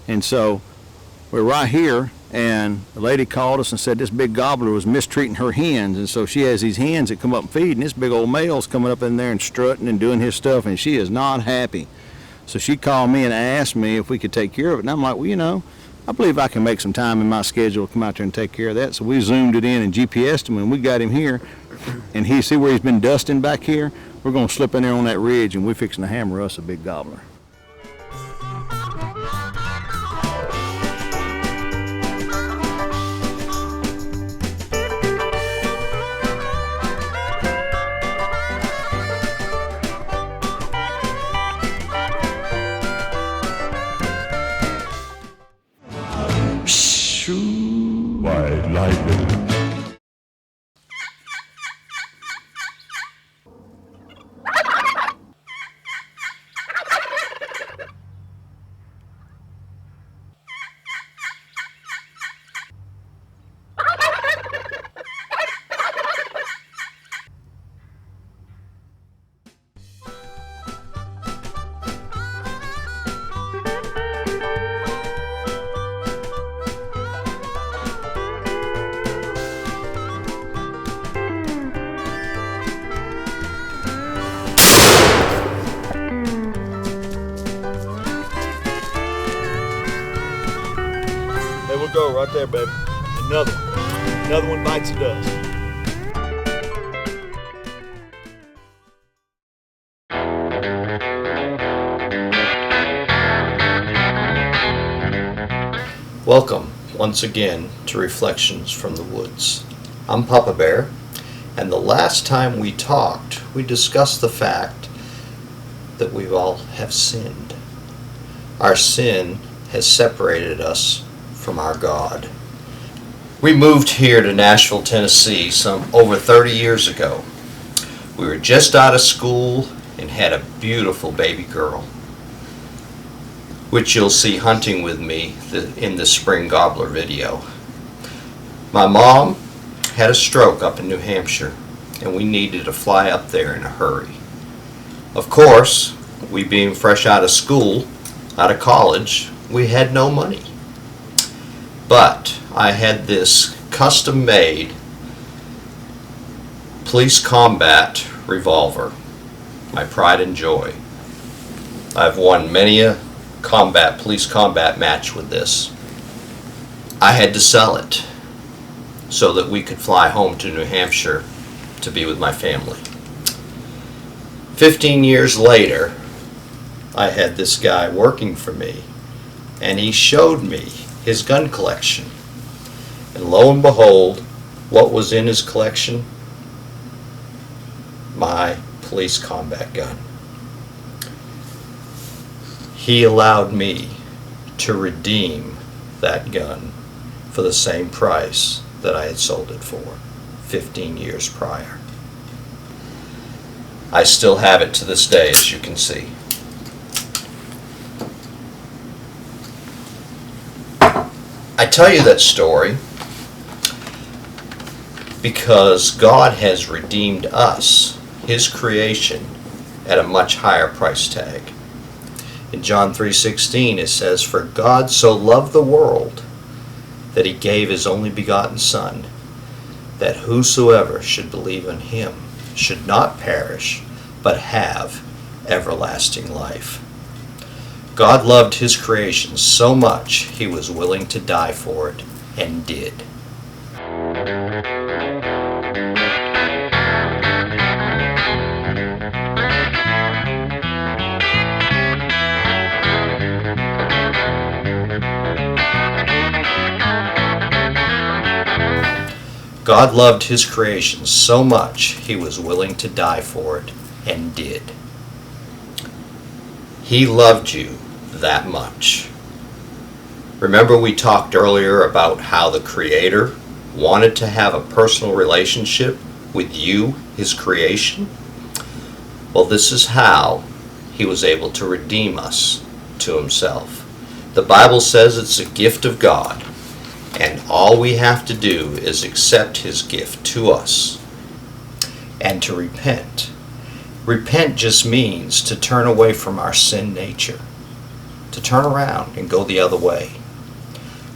And so we're right here, and the lady called us and said this big gobbler was mistreating her hens, and so she has these hens that come up and feed, and this big old male's coming up in there and strutting and doing his stuff, and she is not happy. So she called me and asked me if we could take care of it, and I'm like, well, you know, I believe I can make some time in my schedule to come out there and take care of that. So we zoomed it in and GPS'd him, and we got him here, and he see where he's been dusting back here. We're going to slip in there on that ridge, and we're fixing to hammer us a big gobbler. White lightning. There we go, right there, baby. Another one bites the dust. Welcome once again to Reflections from the Woods. I'm Papa Bear, and the last time we talked, we discussed the fact that we all have sinned. Our sin has separated us from our God. We moved here to Nashville, Tennessee some over 30 years ago. We were just out of school and had a beautiful baby girl, which you'll see hunting with me in the spring gobbler video. My mom had a stroke up in New Hampshire, and we needed to fly up there in a hurry. Of course, we being fresh out of school, out of college, we had no money. But I had this custom-made police combat revolver, my pride and joy. I've won many a police combat match with this. I had to sell it so that we could fly home to New Hampshire to be with my family. 15 years later, I had this guy working for me, and he showed me his gun collection. And lo and behold, what was in his collection? My police combat gun. He allowed me to redeem that gun for the same price that I had sold it for 15 years prior. I still have it to this day, as you can see. I tell you that story because God has redeemed us, His creation, at a much higher price tag. In John 3:16 it says, "For God so loved the world that he gave his only begotten Son, that whosoever should believe in him should not perish, but have everlasting life." God loved his creation so much he was willing to die for it, and did. God loved his creation so much he was willing to die for it, and did. He loved you that much. Remember we talked earlier about how the Creator wanted to have a personal relationship with you, his creation? Well, this is how he was able to redeem us to himself. The Bible says it's a gift of God, and all we have to do is accept his gift to us and to repent. Repent just means to turn away from our sin nature, to turn around and go the other way.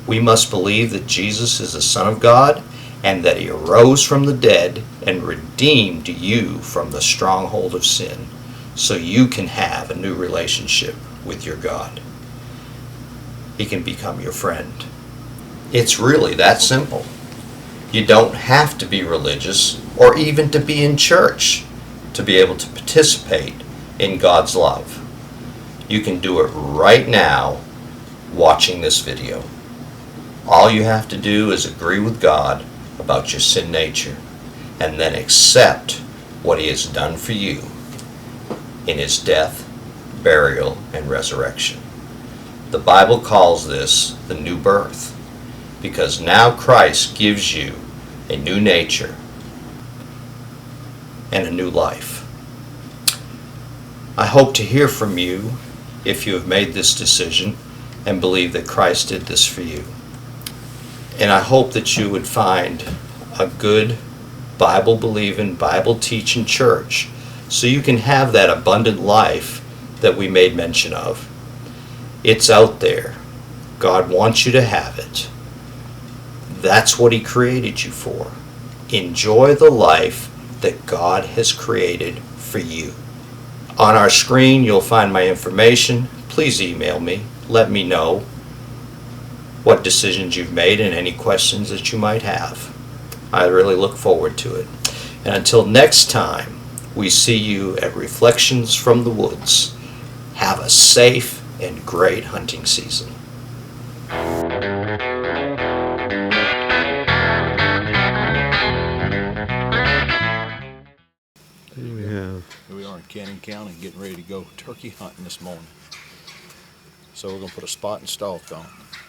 We must believe that Jesus is the Son of God and that he arose from the dead and redeemed you from the stronghold of sin, so you can have a new relationship with your God. He can become your friend. It's really that simple. You don't have to be religious or even to be in church to be able to participate in God's love. You can do it right now watching this video. All you have to do is agree with God about your sin nature and then accept what he has done for you in his death, burial, and resurrection. The Bible calls this the new birth, because now Christ gives you a new nature and a new life. I hope to hear from you if you have made this decision and believe that Christ did this for you. And I hope that you would find a good Bible-believing, Bible-teaching church so you can have that abundant life that we made mention of. It's out there. God wants you to have it. That's what he created you for. Enjoy the life that God has created for you. On our screen, you'll find my information. Please email me. Let me know what decisions you've made and any questions that you might have. I really look forward to it. And until next time we see you at Reflections from the Woods, have a safe and great hunting season. Here we are in Cannon County getting ready to go turkey hunting this morning. So we're going to put a spot and stalk on,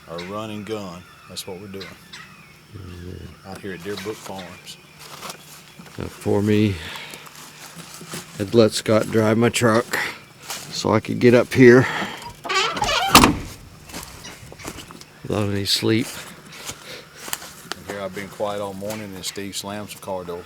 or run and gun. That's what we're doing. Out here at Deerbrook Farms. For me, I'd let Scott drive my truck so I could get up here without any sleep. And here I've been quiet all morning and Steve slams the car door.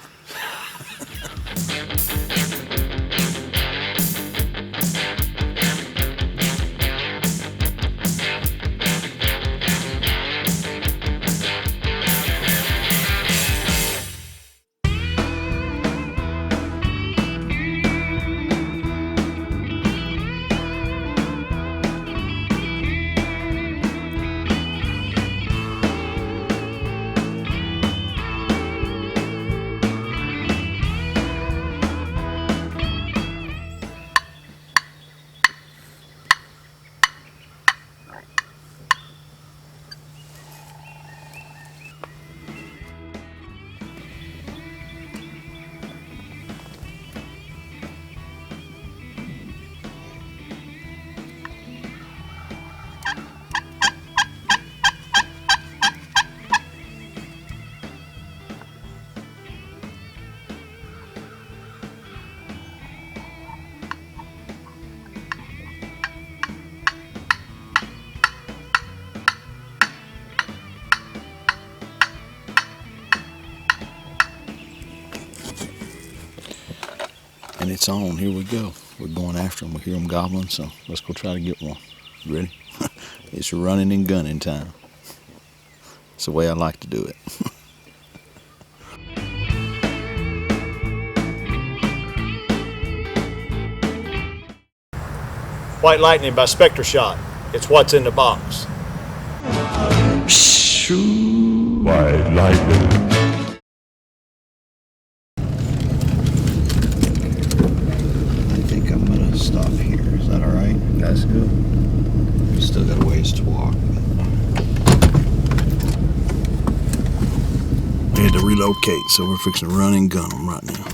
And it's on. Here we go. We're going after them. We hear them gobbling, so let's go try to get one. You ready? It's running and gunning time. It's the way I like to do it. White Lightning by Spectra Shot. It's what's in the box. White lightning. I think I'm gonna stop here. Is that all right? That's good. We still got a ways to walk. We had to relocate, so we're fixing to run and gun them right now.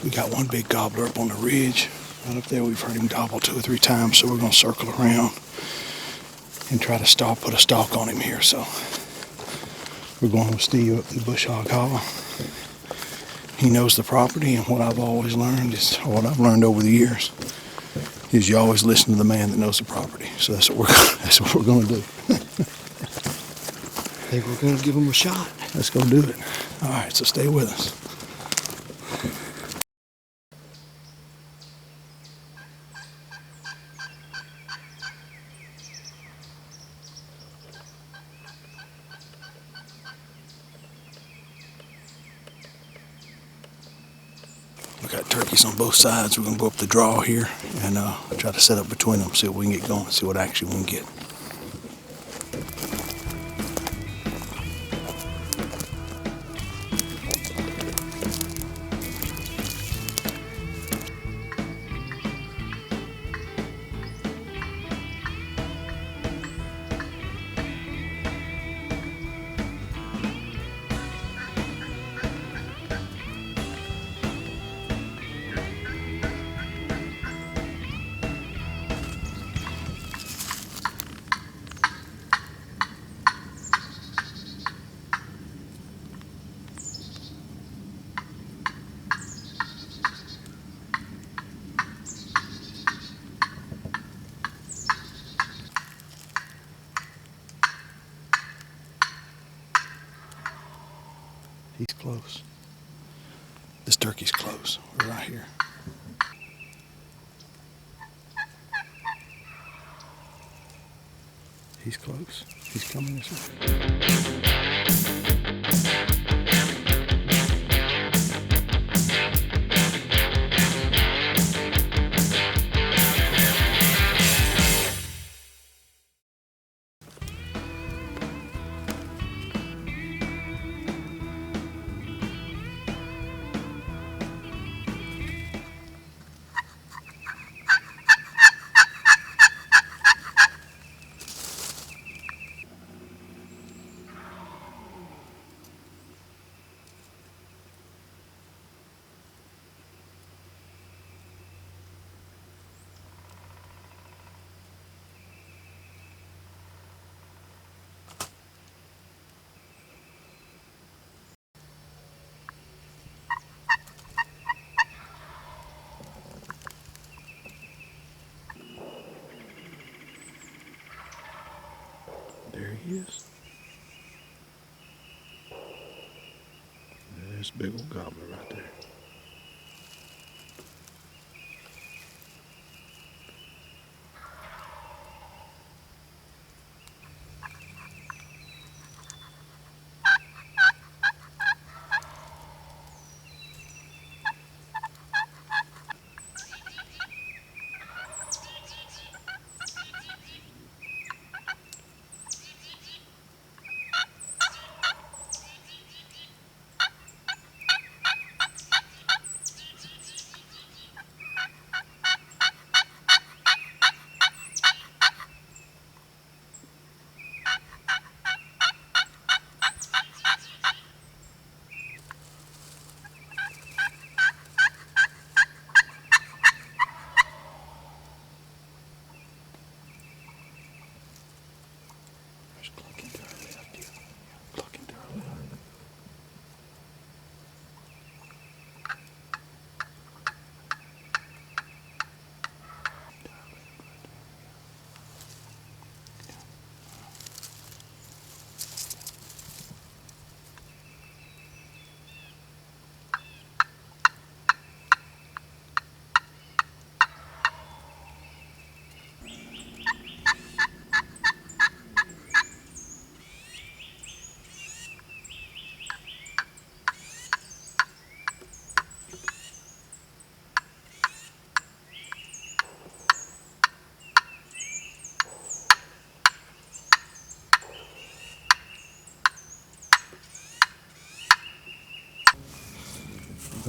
We got one big gobbler up on the ridge. Right up there, we've heard him gobble 2 or 3 times, so we're going to circle around and try to put a stalk on him here. So we're going with Steve up through Bush Hog Hollow. He knows the property, and what I've always learned is, or what I've learned over the years, is you always listen to the man that knows the property. So that's what we're going to do. I think we're gonna give him a shot. Let's go do it. All right, so stay with us. We got turkeys on both sides. We're going to go up the draw here and try to set up between them, see what we can get going, see what action we can get. He's close. This turkey's close. We're right here. He's close. He's coming this way. There he is. There's a big old gobbler right there.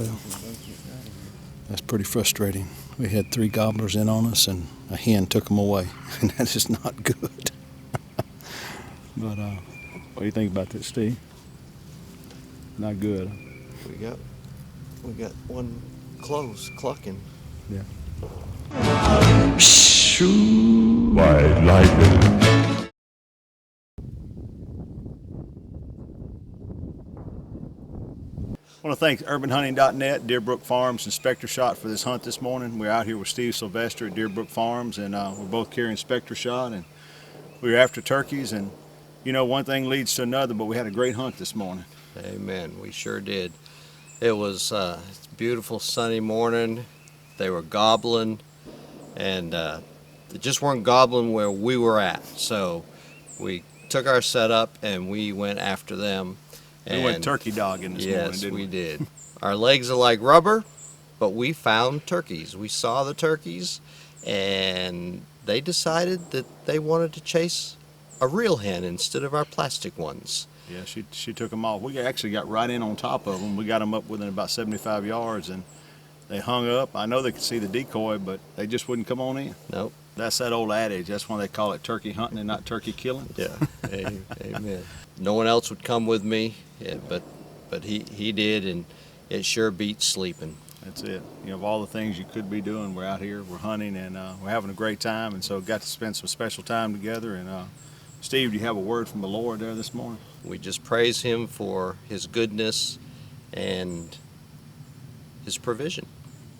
Well, that's pretty frustrating. We had 3 gobblers in on us, and a hen took them away, and that is not good. But what do you think about this, Steve? Not good. We got one close clucking. Yeah. White lightning. I want to thank urbanhunting.net, Deerbrook Farms, and Spectra Shot for this hunt this morning. We're out here with Steve Sylvester at Deerbrook Farms, and we're both carrying Spectra Shot, and we were after turkeys, and you know, one thing leads to another, but we had a great hunt this morning. Amen. We sure did. It was a beautiful sunny morning. They were gobbling, and they just weren't gobbling where we were at. So we took our setup and we went after them. We went turkey dogging this morning, didn't we? Yes, we did. Our legs are like rubber, but we found turkeys. We saw the turkeys, and they decided that they wanted to chase a real hen instead of our plastic ones. Yeah, she took them off. We actually got right in on top of them. We got them up within about 75 yards, and they hung up. I know they could see the decoy, but they just wouldn't come on in. Nope. That's that old adage. That's why they call it turkey hunting and not turkey killing. Yeah, amen. No one else would come with me, yeah, but he did, and it sure beats sleeping. That's it. You know, of all the things you could be doing, we're out here, we're hunting, and we're having a great time, and so got to spend some special time together. And Steve, do you have a word from the Lord there this morning? We just praise him for his goodness and his provision.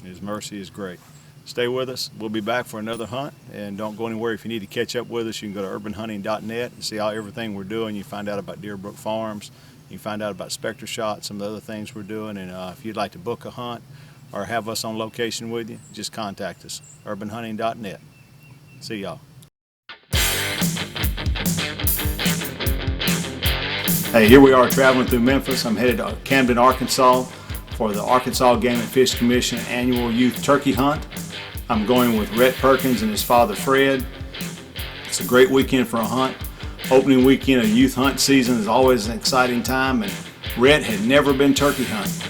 His mercy is great. Stay with us. We'll be back for another hunt, and don't go anywhere. If you need to catch up with us, you can go to urbanhunting.net and see everything we're doing. You find out about Deerbrook Farms. You can find out about Spectra Shot, some of the other things we're doing, and if you'd like to book a hunt or have us on location with you, just contact us, urbanhunting.net. See y'all. Hey, here we are traveling through Memphis. I'm headed to Camden, Arkansas for the Arkansas Game and Fish Commission annual youth turkey hunt. I'm going with Rhett Perkins and his father Fred. It's a great weekend for a hunt. Opening weekend of youth hunt season is always an exciting time, and Rhett had never been turkey hunting.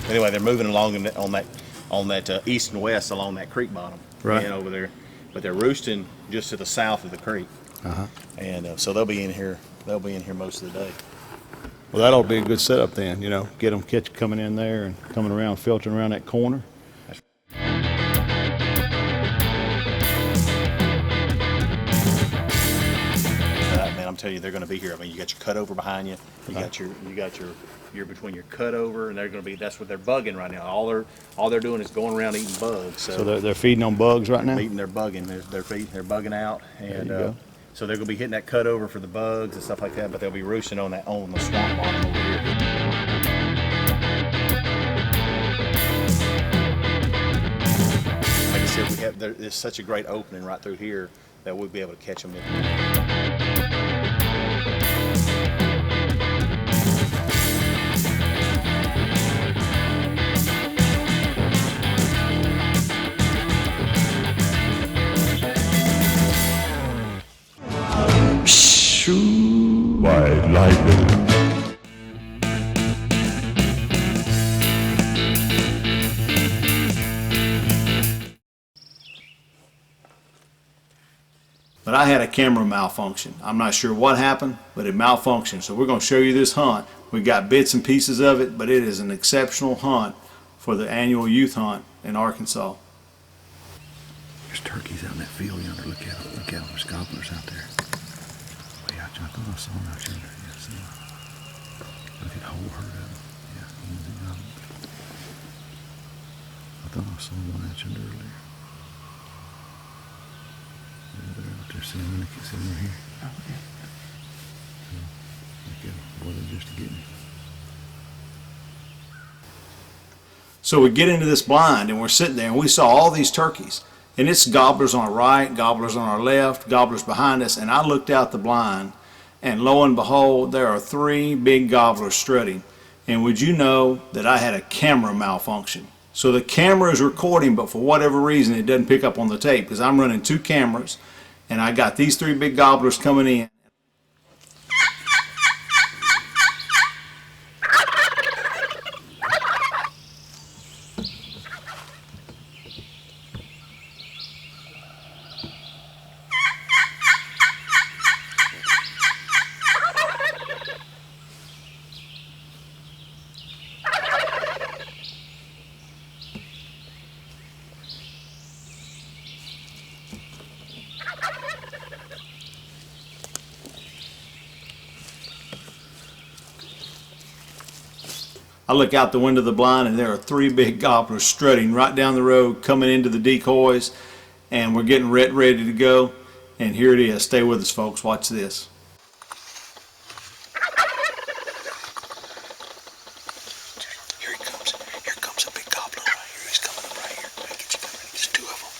Anyway, they're moving along on that east and west along that creek bottom, Right. and over there, but they're roosting just to the south of the creek, and so they'll be in here. They'll be in here most of the day. Well, that'll be a good setup then. You know, get them coming in there and coming around, filtering around that corner. Man, I'm telling you, they're going to be here. I mean, you got your cut over behind you. You got you're between your cut over, and they're going to be. That's what they're bugging right now. All they're doing is going around eating bugs. So they're feeding on bugs right now. They're bugging. They're bugging out, and so they're going to be hitting that cut over for the bugs and stuff like that. But they'll be roosting on the swamp bottom over here. Like I said, there's such a great opening right through here that we'll be able to catch them. White lightning. But I had a camera malfunction. I'm not sure what happened, but it malfunctioned. So we're going to show you this hunt. We got bits and pieces of it, but it is an exceptional hunt for the annual youth hunt in Arkansas. There's turkeys out in that field yonder. Look at them. Look at them. There's gobblers out there. Way out yonder. I thought I saw them out yonder. Yeah, see them. Look at the whole herd of them. Yeah, hens and gobblers. I thought I saw one out yonder earlier. Yeah, they're out there. See them right here. Oh, yeah. Look at them. Boy, they're just getting me. So we get into this blind, and we're sitting there, and we saw all these turkeys. And it's gobblers on our right, gobblers on our left, gobblers behind us. And I looked out the blind, and lo and behold, there are 3 big gobblers strutting. And would you know that I had a camera malfunction? So the camera is recording, but for whatever reason it doesn't pick up on the tape, because I'm running 2 cameras, and I got these 3 big gobblers coming in. I look out the window of the blind and there are 3 big gobblers strutting right down the road, coming into the decoys, and we're getting ready to go. And here it is. Stay with us, folks. Watch this. Here he comes. Here comes a big gobbler right here. He's coming up right here. Look at you coming. There's 2 of them.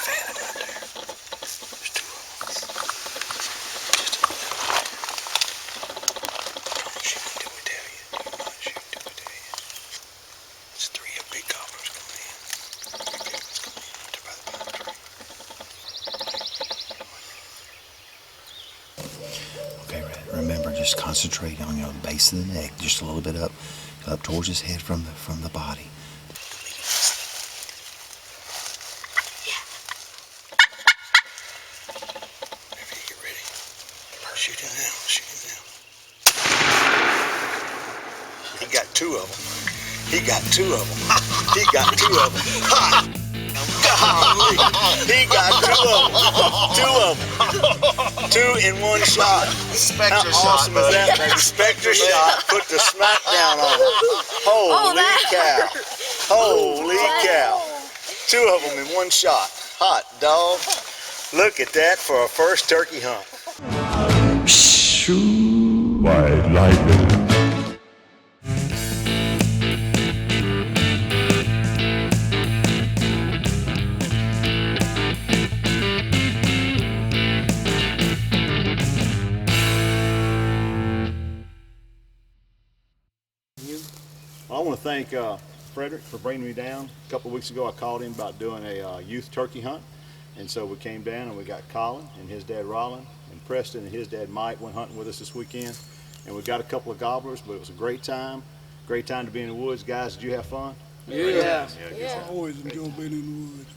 Fanning right there. There's 2 of them. Just a little. Don't shoot until we tell you. Do not shoot until we tell you. There's 3 big gobblers coming in. Big ones coming in. They're by the pine tree. Okay, remember, just concentrate on the base of the neck, just a little bit up towards his head from the body. Whenever you get ready, shoot him now. Shoot him now. He got 2 of them. He got 2 of them. He got 2 of them. Golly. He got 2 of them. 2 in one shot. Spectra How shot, awesome is that, baby? Spectra shot. Put the smack down on him. Holy cow. Holy cow. 2 of them in one shot. Hot dog. Look at that for a first turkey hunt. Shoot. White lightning. I want to thank Frederick for bringing me down. A couple of weeks ago I called him about doing a youth turkey hunt, and so we came down and we got Colin and his dad Rollin, and Preston and his dad Mike went hunting with us this weekend, and we got a couple of gobblers, but it was a great time to be in the woods. Guys, did you have fun? Yeah. Yeah. Always enjoy being in the woods.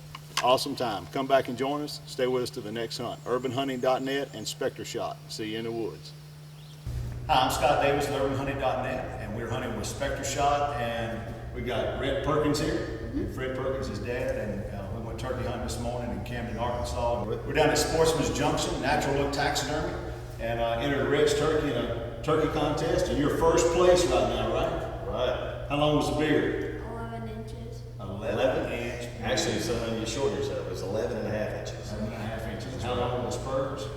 Awesome time. Come back and join us. Stay with us to the next hunt. urbanhunting.net and Spectra Shot. See you in the woods. Hi, I'm Scott Davis with urbanhunting.net, and we're hunting with Spectra Shot, and we got Red Perkins here. Fred Perkins, his dad, and we went turkey hunting this morning in Camden, Arkansas. We're down at Sportsman's Junction, Natural Look Taxidermy, and entered Red's Turkey in a turkey contest, and you're first place right now, right? Right. How long was the beard? 11 inches. 11 inch. Actually, son, you short yourself. It's 11 and a half inches. 11 and a half inches. How long was spurs?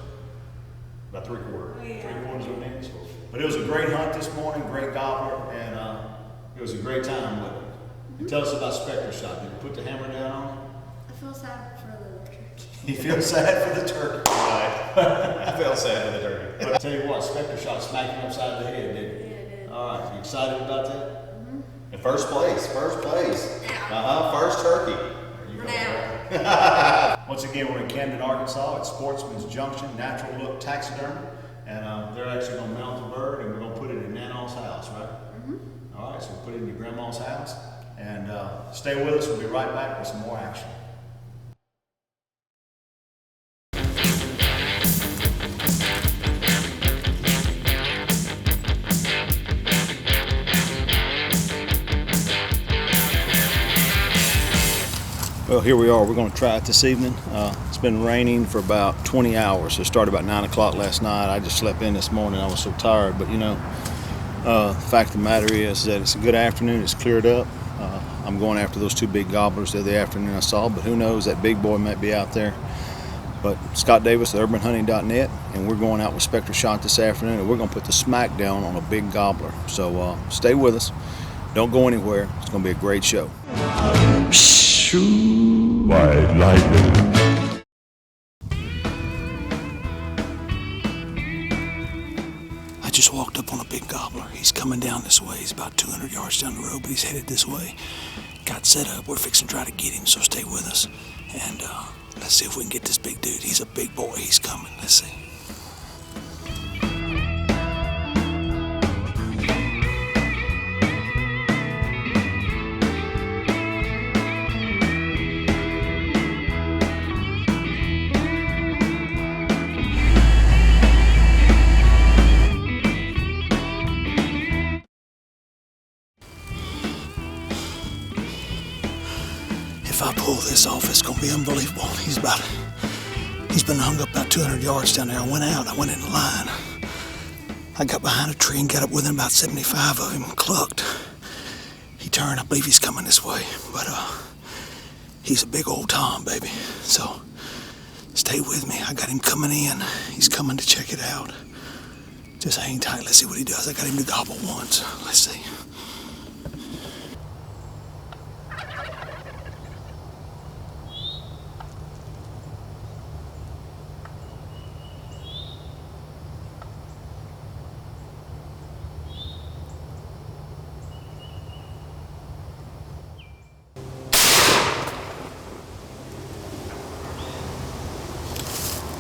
About 3/4. 3/4 of an inch. But it was a great hunt this morning, great gobbler, and it was a great time with it. And tell us about Spectra Shot. Did you put the hammer down on it? I feel sad for the little turkey. You feel sad for the turkey. Right. I felt sad for the turkey. But I tell you what, Spectra Shot smacked him upside the head, didn't it? Yeah, it did. All right, you excited about that? In first place. First turkey. For now. Once again, we're in Camden, Arkansas at Sportsman's Junction, Natural Look Taxidermy. And they're actually going to mount the bird and we're going to put it in Nana's house, right? All right, so we'll put it in your grandma's house. And stay with us. We'll be right back with some more action. Well, here we are. We're going to try it this evening. It's been raining for about 20 hours. It started about 9 o'clock last night. I just slept in this morning. I was so tired. But, you know, the fact of the matter is that it's a good afternoon. It's cleared up. I'm going after those 2 big gobblers the other afternoon I saw. But who knows, that big boy might be out there. But Scott Davis at urbanhunting.net, and we're going out with Spectra Shot this afternoon, and we're going to put the smack down on a big gobbler. So stay with us. Don't go anywhere. It's going to be a great show. Shoot. White lightning. He's coming down this way. He's about 200 yards down the road, but he's headed this way. Got set up. We're fixing to try to get him, so stay with us. And let's see if we can get this big dude. He's a big boy. He's coming. Let's see. If I pull this off, it's gonna be unbelievable. He's been hung up about 200 yards down there. I went in the line. I got behind a tree and got up within about 75 of him and clucked. He turned, I believe he's coming this way, but he's a big old Tom, baby. So stay with me. I got him coming in. He's coming to check it out. Just hang tight, let's see what he does. I got him to gobble once. Let's see.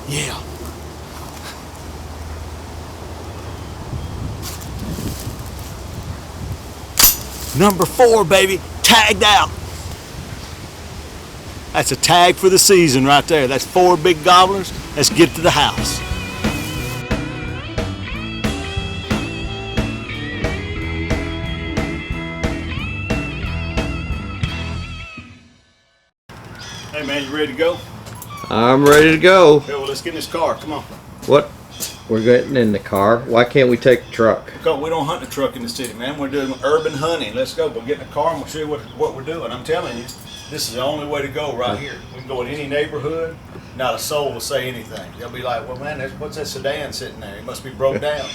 Yeah. Number 4, baby, tagged out. That's a tag for the season right there. That's 4 big gobblers. Let's get to the house. Hey man, you ready to go? I'm ready to go. Okay, well let's get in this car, come on. What? We're getting in the car? Why can't we take the truck? Because we don't hunt the truck in the city, man. We're doing urban hunting. Let's go. We'll get in the car and we'll show you what we're doing. I'm telling you, this is the only way to go right here. We can go in any neighborhood. Not a soul will say anything. They'll be like, well, man, what's that sedan sitting there? It must be broke down.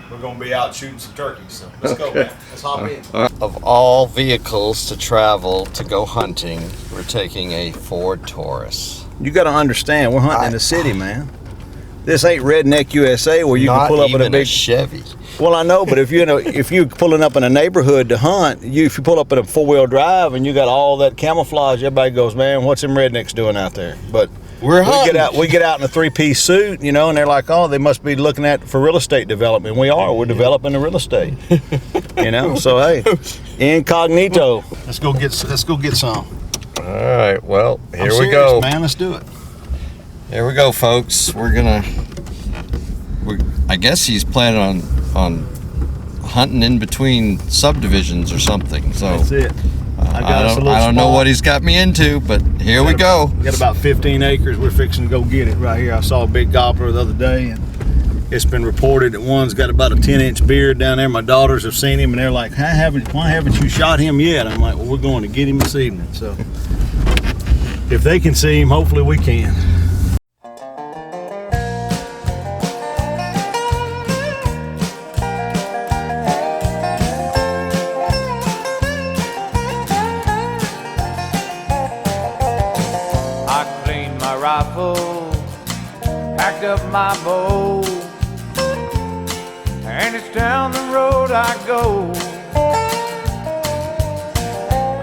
We're going to be out shooting some turkeys. So let's go, man. Let's hop in. Of all vehicles to travel to go hunting, we're taking a Ford Taurus. You got to understand, we're hunting in the city, man. This ain't Redneck USA where you can pull up in a big Chevy. Well, I know, but if you're pulling up in a neighborhood to hunt, if you pull up in a 4-wheel drive and you got all that camouflage, everybody goes, man, what's them rednecks doing out there? But we get out in a 3-piece suit, and they're like, oh, they must be looking at for real estate development. We're developing the real estate, So hey, incognito. Let's go get some. All right, well, here I'm we serious, go, man. Let's do it. Here we go, folks. I guess he's planning on hunting in between subdivisions or something. So that's it. I don't know what he's got me into, but here we go. We got about 15 acres. We're fixing to go get it right here. I saw a big gobbler the other day, and it's been reported that one's got about a 10-inch beard down there. My daughters have seen him, and they're like, why haven't you shot him yet? I'm like, well, we're going to get him this evening. So if they can see him, hopefully we can. Packed up my bow, and it's down the road I go.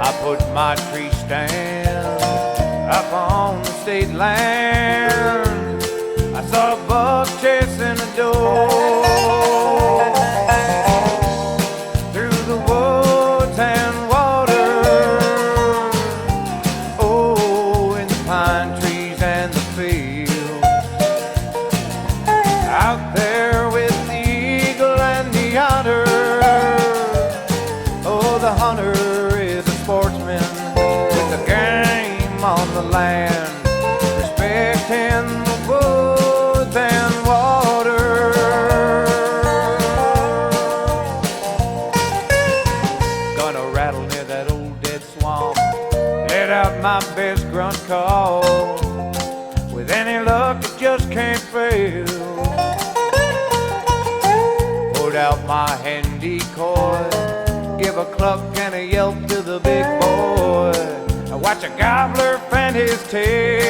I put my tree stand up on the state land. I saw a buck chasing a doe through the woods and water. Oh, in the pine trees and the fields. Out there with the eagle and the otter. Oh, the hunter is a sportsman with the game on the land, respecting the woods and water. Gonna rattle near that old dead swamp, let out my best grunt call. With any luck, it just can't fail. Out my hand decoy, give a cluck and a yelp to the big boy. I watch a gobbler fan his tail.